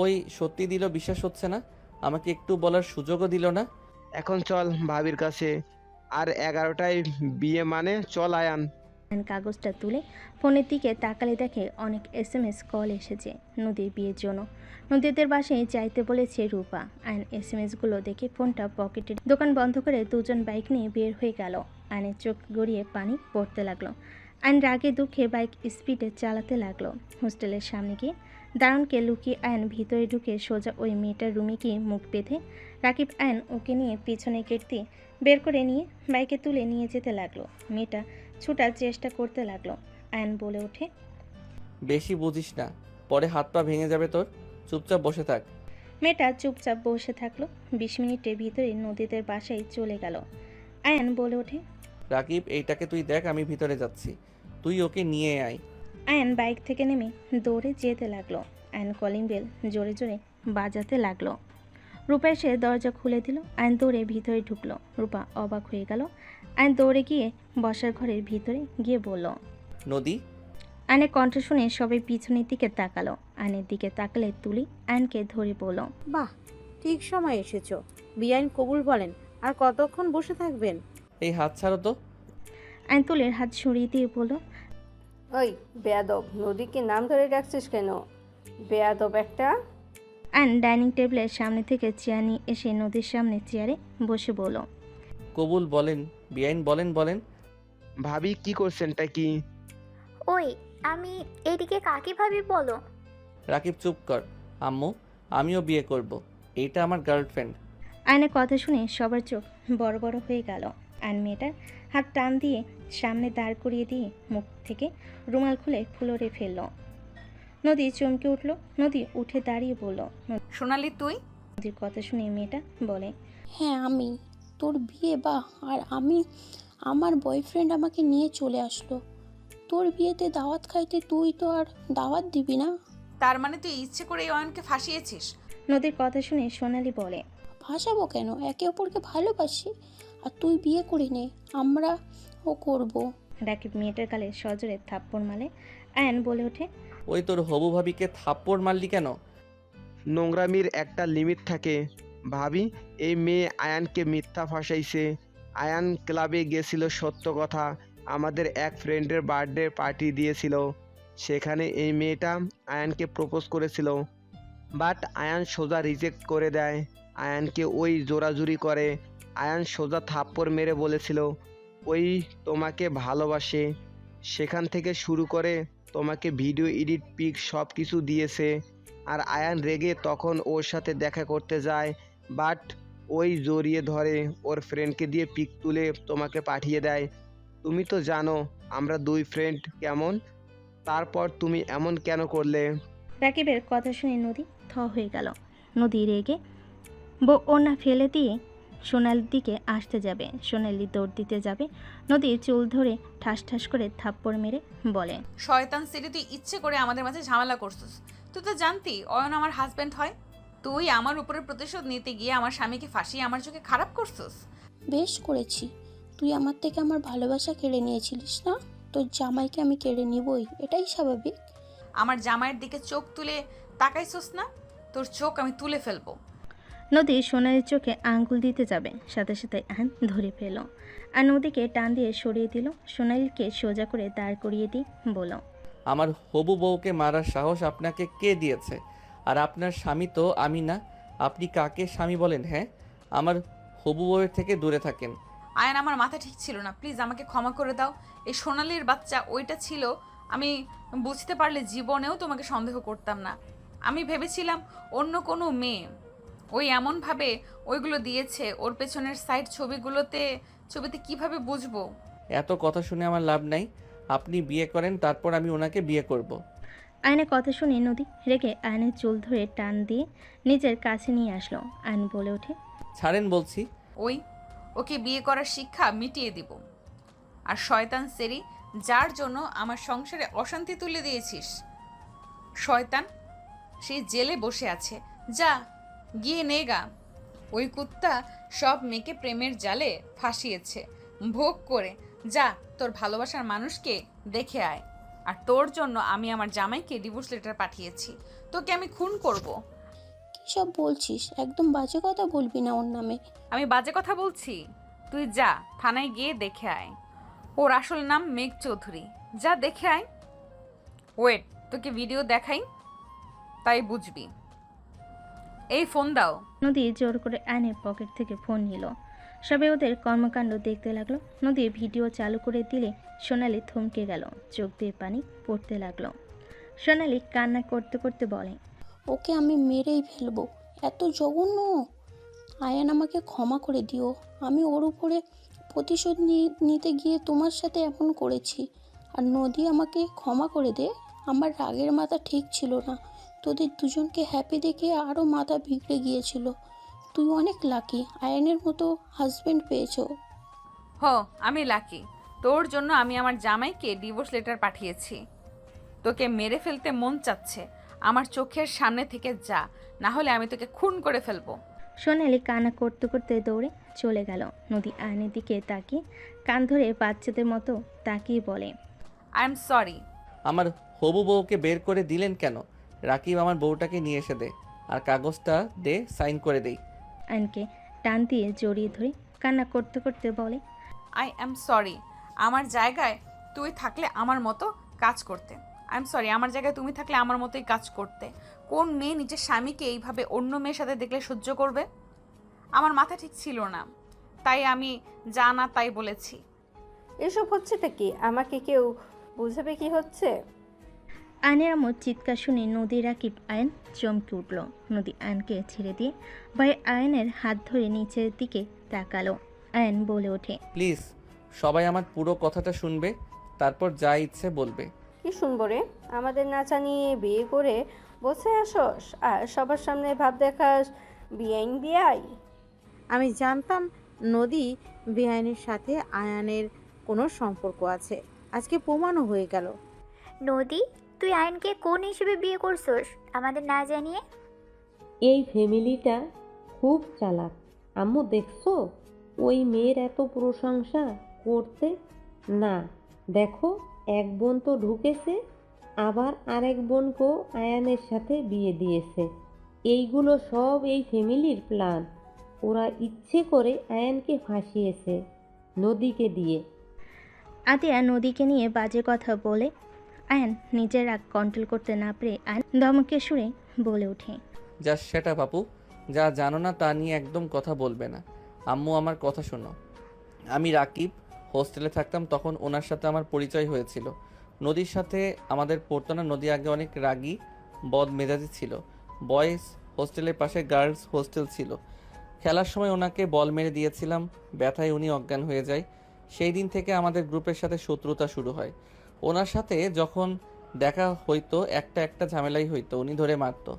ওই সত্যি দিল, বিশ্বাস হচ্ছে না। আমাকে একটু বলার সুযোগও দিল না। এখন চল ভাবির কাছে, আর 11টায় বিয়ে মানে, চল আয়ান। আয়ন কাগজটা তুলে ফোনের দিকে তাকালে দেখে অনেক SMS কল এসেছে নদীর বিয়ের জন্য। নদীদের বাসায় চাইতে বলেছে রূপা। আয়ন SMSগুলো দেখে ফোনটা পকেটে দোকান বন্ধ করে দুজন বাইক নিয়ে বের হয়ে গেল। আয়নের চোখ গড়িয়ে পানি পড়তে লাগলো। আয়ন রাগে দুঃখে বাইক স্পিডে চালাতে লাগলো। হোস্টেলের সামনে গিয়ে দারুণকে লুকিয়ে আয়ন ভিতরে ঢুকে সোজা ওই মেয়েটার রুমে গিয়ে মুখ বেঁধে রাকিব আয়ন ওকে নিয়ে পিছনে গেট দিয়ে বের করে নিয়ে বাইকে তুলে নিয়ে যেতে লাগলো। মেয়েটা ছুটার চেষ্টা করতে লাগলো। আয়ান বলে ওঠে, বেশি বুঝিস না, পরে হাত পা ভেঙে যাবে তোর। চুপচাপ বসে থাক। মেয়েটা চুপচাপ বসে থাকলো। 20 মিনিটের ভিতরে নদীদের বাসায় চলে গেল। আয়ান বলে ওঠে, রাকিব, এইটাকে তুই দেখ, আমি ভিতরে যাচ্ছি, তুই ওকে নিয়ে আয়। আয়ান বাইক থেকে নেমে দৌড়ে যেতে লাগলো। আয়ান কলিং বেল জোরে জোরে বাজাতে লাগলো। রূপা এসে দরজা খুলে দিল। আয়ন দৌড়ে ভিতরে ঢুকলো। রূপা অবাক হয়ে গেল। আয়ন দৌড়ে গিয়ে বসার ঘরের ভিতরে গিয়ে বলল, নদী। আয়নের কণ্ঠ শুনে সবাই পিছনের দিকে তাকালো। আয়নের দিকে তাকালে তুলি আয়নকে ধরে বলল, বাহ, ঠিক সময় এসেছো। বিআইন কবুল বলেন। আর কতক্ষণ বসে থাকবেন? এই হাত ছাড়ো তো। আয়ন তুলির হাত সরিয়ে দিয়ে বলল, ওই বেয়াদব, নদীকে নাম ধরে ডাকছিস কেন? বেয়াদব একটা। আয়ন ডাইনিং টেবিলের সামনে থেকে চেয়ার নিয়ে এসে নদীর সামনে চেয়ারে বসে বলল, কবুল বলেন বিআইন, বলেন বলেন। ভাবি কি করছেনটা কি? ওই আমি এদিকে কাকে ভাবি বলো? রাকিব চুপ কর। আম্মু, আমিও বিয়ে করব, এইটা আমার গার্লফ্রেন্ড। আয়নের কথা শুনে সবার চোখ বড় বড় হয়ে গেল। আয়ন মেয়েটার হাত টান দিয়ে সামনে দাঁড় করিয়ে দিয়ে মুখ থেকে রুমাল খুলে ফ্লোরে ফেলল। নদী চমকে উঠল। নদী উঠে দাঁড়িয়ে বলল, সোনালি তুই? নদীর কথা শুনে মেয়েটা বলে, হ্যাঁ আমি। তোর বিয়ে আর আমার বয়ফ্রেন্ড আমাকে নিয়ে চলে আসলো। তোর বিয়েতে দাওয়াত খাইতে তুই তো আর দাওয়াত দিবি না? তার মানে তুই ইচ্ছে করে এই অয়নকে ফাঁসিয়েছিস? নদীর কথা শুনে সোনালি বলে, ভাসাবো কেন? একে অপরকে ভালোবাসি। আর তুই বিয়ে করে নে, আমরা ও করব। রাকিব মেয়েটার গালে সজোরে থাপ্পড় মারে। আয়ন বলে ওঠে, ওই তোর হবু ভাবিকে থাপ্পড় মারলি কেন? নোংরামির একটা লিমিট থাকে ভাবি। এই মেয়ে আয়ানকে মিথ্যা ফাঁসাইছে। আয়ান ক্লাবে গেছিল, সত্য কথা, আমাদের এক ফ্রেন্ডের বার্থডে পার্টি দিয়েছিল। সেখানে এই মেয়েটা আয়ানকে প্রপোজ করেছিল, বাট আয়ান সোজা রিজেক্ট করে দেয়। আয়ানকে ওই জোরাজুরি করে। আয়ান সোজা থাপ্পড় মেরে বলেছিল ওই তোমাকে ভালোবাসে। সেখান থেকে শুরু করে তোমাকে ভিডিও এডিট পিক সব কিছু দিয়েছে। আর আয়ান রেগে তখন ওর সাথে দেখা করতে যায়, বাট ওই জড়িয়ে ধরে ওর ফ্রেন্ডকে দিয়ে পিক তুলে তোমাকে পাঠিয়ে দেয়। তুমি তো জানো আমরা দুই ফ্রেন্ড কেমন। তারপর তুমি এমন কেন করলে? রাকিবের কথা শুনে নদী থ হয়ে গেল। নদী রেগে ওনা ফেলে দিয়ে সোনালির দিকে আসতে যাবে। সোনালি দৌড় দিতে যাবে। নদী চুল ধরে ঠাস ঠাস করে থাপ্পড় মেরে বলে, শয়তান সেরি, তুই ইচ্ছে করে আমাদের মাঝে ঝামেলা করছিস। তুই তো জানতি অয়ন আমার হাজবেন্ড হয়। তুই আমার উপরে প্রতিশোধ নিতে গিয়ে আমার স্বামীকে ফাঁসিয়ে আমার চোখে খারাপ করছিস। বেশ করেছি। তুই আমার থেকে আমার ভালোবাসা কেড়ে নিয়েছিলিস না? তোর জামাইকে আমি কেড়ে নিবই, এটাই স্বাভাবিক। আমার জামাইয়ের দিকে চোখ তুলে তাকাইছস না? তোর চোখ আমি তুলে ফেলবো। নদী সোনালির চোখে আঙ্গুল দিতে যাবে, সাথে সাথে আয়ন ধরে ফেল আর নদীকে টান দিয়ে সরিয়ে দিল। সোনালিকে সোজা করে দাঁড় করিয়ে দিয়ে বলল, আমার হবু বউকে মারার সাহস আপনাকে কে দিয়েছে? আর আপনার স্বামী তো আমি না। আপনি কাকে স্বামী বলেন? হ্যাঁ, আমার হবু বউয়ের থেকে দূরে থাকেন। আয়ন, আমার মাথা ঠিক ছিল না, প্লিজ আমাকে ক্ষমা করে দাও। এই সোনালির বাচ্চা ওইটা ছিল, আমি বুঝতে পারলে জীবনেও তোমাকে সন্দেহ করতাম না। আমি ভেবেছিলাম অন্য কোনো মেয়ে। ওই এমনভাবে ওইগুলো দিয়েছে, ওর পেছনের সাইড ছবিতে কিভাবে বুঝবো? এত কথা শুনে আমার লাভ নাই। আপনি বিয়ে করেন, তারপর আমি ওনাকে বিয়ে করব। আয়নের কথা শুনে নদী রেগে আয়নের চুল ধরে টান দিয়ে নিজের কাছে নিয়ে আসলো। আয়ন বলে ওঠে, ছাড়েন বলছি। ওকে বিয়ে করার শিক্ষা মিটিয়ে দিব। আর শয়তান সেরি, যার জন্য আমার সংসারে অশান্তি তুলে দিয়েছিস, শয়তান, সেই জেলে বসে আছে। যা গিয়ে নেগা। ওই কুত্তা সব মেয়েকে প্রেমের জালে ফাঁসিয়েছে, ভোগ করে যা তোর ভালোবাসার মানুষকে দেখে আয়। আর তোর জন্য আমি আমার জামাইকে ডিভোর্স লেটার পাঠিয়েছি। তোকে আমি খুন করব। কী সব বলছিস? একদম বাজে কথা বলবি না ওর নামে। আমি বাজে কথা বলছি? তুই যা থানায় গিয়ে দেখে আয়। ওর আসল নাম মেঘ চৌধুরী। যা দেখে আয়। ওয়েট, তোকে ভিডিও দেখাই, তাই বুঝবি। এই ফোন দাও। নদী জোর করে আয়নের পকেট থেকে ফোন নিল। সবে ওদের কর্মকাণ্ড দেখতে লাগলো। নদী ভিডিও চালু করে দিলে সোনালি থমকে গেল, চোখ দিয়ে পানি পড়তে লাগলো। সোনালি কান্না করতে করতে বলে, ওকে আমি মেরেই ফেলবো। এত জঘন্য! আয়ান আমাকে ক্ষমা করে দিও। আমি ওর উপরে প্রতিশোধ নিতে গিয়ে তোমার সাথে এমন করেছি। আর নদী আমাকে ক্ষমা করে দে, আমার রাগের মাথা ঠিক ছিল না। তোদের দুজনকে হ্যাপি দেখে আরও মাথা বিগড়ে গিয়েছিল। তুই অনেক লাকি, আয়ানের মতো হাজবেন্ড পেয়েছো। আমি লাকি। তোর জন্য আমি আমার জামাইকে ডিভোর্স লেটার পাঠিয়েছি। তোকে মেরে ফেলতে মন চাচ্ছে, আমার চোখের সামনে থেকে যা, না হলে আমি তোকে খুন করে ফেলবো। সোনালি কান্না করতে করতে দৌড়ে চলে গেল। নদী আয়নের দিকে তাকিয়ে কান ধরে বাচ্চাদের মতো তাকিয়ে বলে, আই এম সরি। আমার হবু বউকে বের করে দিলেন কেন? রাকিব আমার বউটাকে নিয়ে এসে দে, আর কাগজটা দে, সাইন করে দেই। আয়নকে টান দিয়ে জড়িয়ে ধরে কান্না করতে করতে বলে, আই এম সরি। আমার জায়গায় তুই থাকলে আমার মতো কাজ করতে। আই এম সরি, আমার জায়গায় তুমি থাকলে আমার মতোই কাজ করতে। কোন মেয়ে নিজের স্বামীকে এইভাবে অন্য মেয়ের সাথে দেখলে সহ্য করবে? আমার মাথা ঠিক ছিল না, তাই আমি যা না তাই বলেছি। এসব হচ্ছেটা কি? আমাকে কেউ বুঝাবে কি হচ্ছে? আয়নের আমার চিৎকার শুনে নদী রাকিব আয়ন চমকে উঠল। নদী আয়নকে ছেড়ে দিয়ে ভাই আয়নের হাত ধরে নিচের দিকে তাকালো। আয়ন বলে ওঠে, প্লিজ সবাই আমার পুরো কথাটা শুনবে, তারপর যা ইচ্ছে বলবে। কি শুনবো রে? আমাদের না জানিয়ে বিয়ে করে বসে আসস আর সবার সামনে ভাব দেখাস বিআইন বিআই। আমি জানতাম নদী বেআইনের সাথে আয়ানের কোনো সম্পর্ক আছে, আজকে প্রমাণও হয়ে গেল। নদী, তুই আয়নকে কোন হিসেবে বিয়ে করছস আমাদের না জানিয়ে? এই ফ্যামিলিটা খুব চালাক। আম্মু দেখছো ওই মেয়ের এত প্রশংসা করতে? না, দেখো এক বোন তো ঢুকেছে, আবার আরেক বোনকেও আয়ানের সাথে বিয়ে দিয়েছে। এইগুলো সব এই ফ্যামিলির প্ল্যান। ওরা ইচ্ছে করে আয়ানকে ফাঁসিয়েছে নদীকে দিয়ে। আতিয়া নদীকে নিয়ে বাজে কথা বলে আয়ন নিজের রাগ কন্ট্রোল করতে না পেরে আয়ন ধমকে সুরে বলে ওঠে, জাস্ট সেটা বাপু, যা জানো না তা নিয়ে একদম কথা বলবে না। আম্মু আমার কথা শোনো। আমি রাকিব হোস্টেলে থাকতাম, তখন ওনার সাথে আমার পরিচয় হয়েছিল। নদীর সাথে আমাদের পড়তো না। নদী আগে অনেক রাগী বদ মেজাজি ছিল। বয়েজ হোস্টেলের পাশে গার্লস হোস্টেল ছিল। খেলার সময় ওনাকে বল মেরে দিয়েছিলাম, ব্যথায় উনি অজ্ঞান হয়ে যায়। সেই দিন থেকে আমাদের গ্রুপের সাথে শত্রুতা শুরু হয়। ওনার সাথে যখন দেখা হইতো একটা ঝামেলাই হইতো, উনি ধরে মারতো।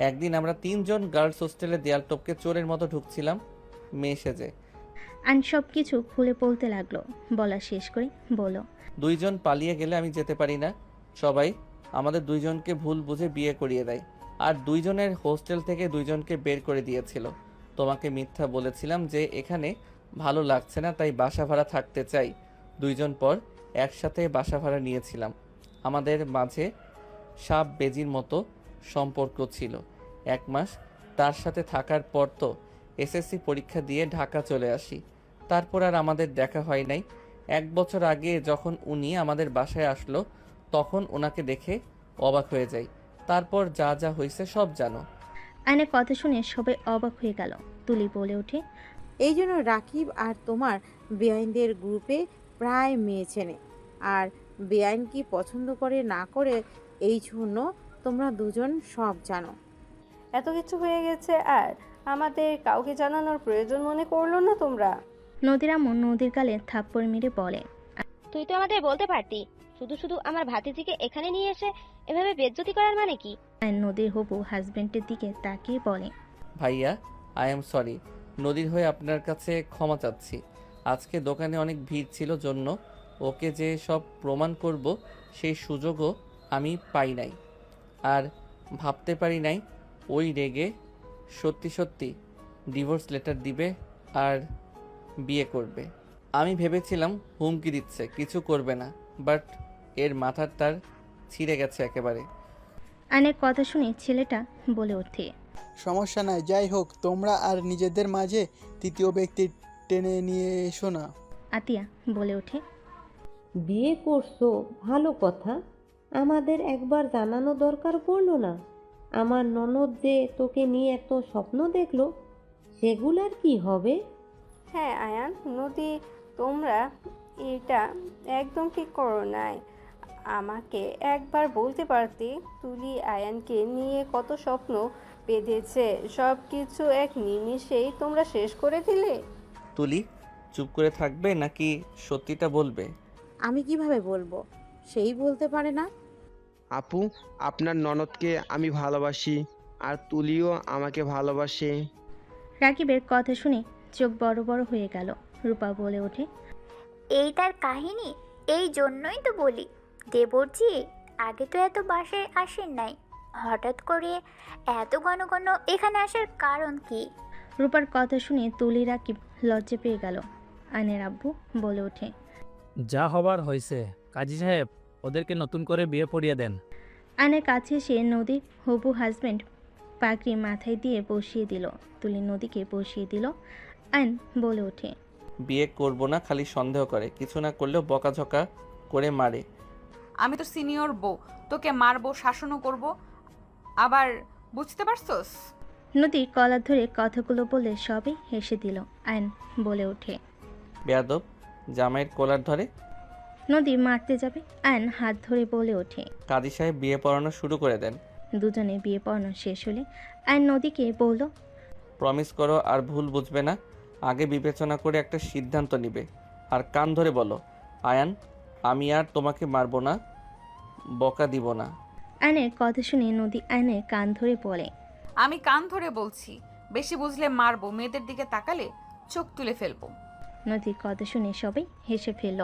একদিন আমরা 3 জন গার্লস হোস্টেলে দেয়াল টপকে চোরের মতো ঢুকছিলাম মেয়ে সেজে। আয়ন সব কিছু খুলে বলতে লাগলো। বলা শেষ করে বলো, 2 জন পালিয়ে গেলে আমি যেতে পারি না। সবাই আমাদের 2 জনকে ভুল বুঝে বিয়ে করিয়ে দেয়, আর 2 জনের হোস্টেল থেকে 2 জনকে বের করে দিয়েছিল। তোমাকে মিথ্যা বলেছিলাম যে এখানে ভালো লাগছে না, তাই বাসা ভাড়া থাকতে চাই। 2 জন পর একসাথে বাসা ভাড়া নিয়েছিলাম। আমাদের মাঝে সাপ বেজির মতো সম্পর্ক ছিল। 1 মাস তার সাথে থাকার পর তো এসএসসি পরীক্ষা দিয়ে ঢাকা চলে আসি। তারপর আর আমাদের দেখা হয় নাই। 1 বছর আগে যখন উনি আমাদের বাসায় আসলো, তখন ওনাকে দেখে অবাক হয়ে যাই। তারপর যা যা হয়েছে সব জানো। আয়নের কথা শুনে সবাই অবাক হয়ে গেল। তুলি বলে ওঠে, এই জন্য রাকিব আর তোমার বেআইনদের গ্রুপে প্রায় মেয়ে চেনে, আর বেআইন কি পছন্দ করে না করে এই জন্য তোমরা দুজন সব জানো। এত কিছু হয়ে গেছে আর আমাদের কাউকে জানানোর প্রয়োজন মনে করলো না তোমরা? নদীর আম্মু নদীর গালে থাপ্পড় মেরে বলে, তুই তো আমাদের বলতে পারতি। শুধু শুধু আমার ভাতিজিকে এখানে নিয়ে এসে এভাবে বেজ্জতি করার মানে কি? আয়ন নদীর হবু হাজবেন্ডের দিকে তাকিয়ে বলে, ভাইয়া, আই এম সরি। নদীর হয়ে আপনার কাছে ক্ষমা চাচ্ছি। আজকে দোকানে অনেক ভিড় ছিল জন্য ওকে যে সব প্রমাণ করব সেই সুযোগও আমি পাই নাই, আর ভাবতে পারি নাই ওই রেগে সত্যি সত্যি ডিভোর্স লেটার দিবে আর বিয়ে করবে। আমি ভেবেছিলাম হুমকি দিচ্ছে, কিছু করবে না, বাট এর মাথার তার ছিঁড়ে গেছে একেবারে। আয়নের কথা শুনে ছেলেটা বলে ওঠে, সমস্যা নাই, যাই হোক তোমরা আর নিজেদের মাঝে তৃতীয় ব্যক্তি টেনে নিয়ে এসো না। আতিয়া বলে ওঠে, বিয়ে করছো ভালো কথা, আমাদের একবার জানানো দরকার পড়লো না? আমার ননদ যে তোকে নিয়ে এত স্বপ্ন দেখলো, সেগুলার কি হবে? হ্যাঁ আয়ান, নদী, তোমরা এটা একদম ঠিক করো নাই। আমাকে একবার বলতে পারতে তুলি আয়ানকে নিয়ে কত স্বপ্ন বেঁধেছে সব কিছু এক নিমিষেই তোমরা শেষ করে দিলে। তুলি চুপ করে থাকবে নাকি সত্যিটা বলবে? আমি কিভাবে বলবো? সেই বলতে পারে না। আপু, আপনার ননদকে আমি ভালোবাসি, আর তুলিও আমাকে ভালোবাসে। রাকিবের কথা শুনে চোখ বড় বড় হয়ে গেল। রূপা বলে ওঠে, এই তার কাহিনী? এই জন্যই তো বলি দেবরজি আগে তো এত বাসায় আসেন নাই, হঠাৎ করে এত ঘন ঘন এখানে আসার কারণ কি? রূপার কথা শুনে তুলি রাকিব লজ্জা পেয়ে গেল। আয়নের আব্বু বলে ওঠে, যা হবার হয়েছে, কাজী সাহেব ওদেরকে নতুন করে বিয়ে পড়িয়ে দেন। আয়নের কাছে এসে নদীর হবু হাজব্যান্ড পাগড়ি মাথায় দিয়ে বসিয়ে দিল। তুলি নদীকে বসিয়ে দিল। আয়ন বলে ওঠে, বিয়ে করব না, খালি সন্দেহ করে, কিছু না করলেও বকাঝকা করে মারে। আমি তো সিনিয়র বউ, তোকে মারবো, শাসনও করব, আবার বুঝতে পারছস? নদী কলার ধরে কথাগুলো বলে সবে হেসে দিল। আয়ন বলে ওঠে, বেয়াদব, জামাইয়ের কোলার ধরে। নদী মারতে যাবে, আয়ন হাত ধরে বলে ওঠে। কাজী সাহেব বিয়ে পড়ানো শুরু করে দেন। দুজনে বিয়ে পড়ানো শেষ হলে আয়ন নদীকে বলল, প্রমিস করো আর ভুল বুঝবে না, আগে বিবেচনা করে একটা সিদ্ধান্ত নিবে। আর কান ধরে বলো, আয়ান আমি আর তোমাকে মারবো না, বকা দিব না। আয়নের কথা শুনে নদী আয়নের কান ধরে বলে, আমি কান ধরে বলছি, বেশি বুঝলে মারবো, মেয়েদের দিকে তাকালে চোখ তুলে ফেলবো। নদীর কথা শুনে সবাই হেসে ফেলল।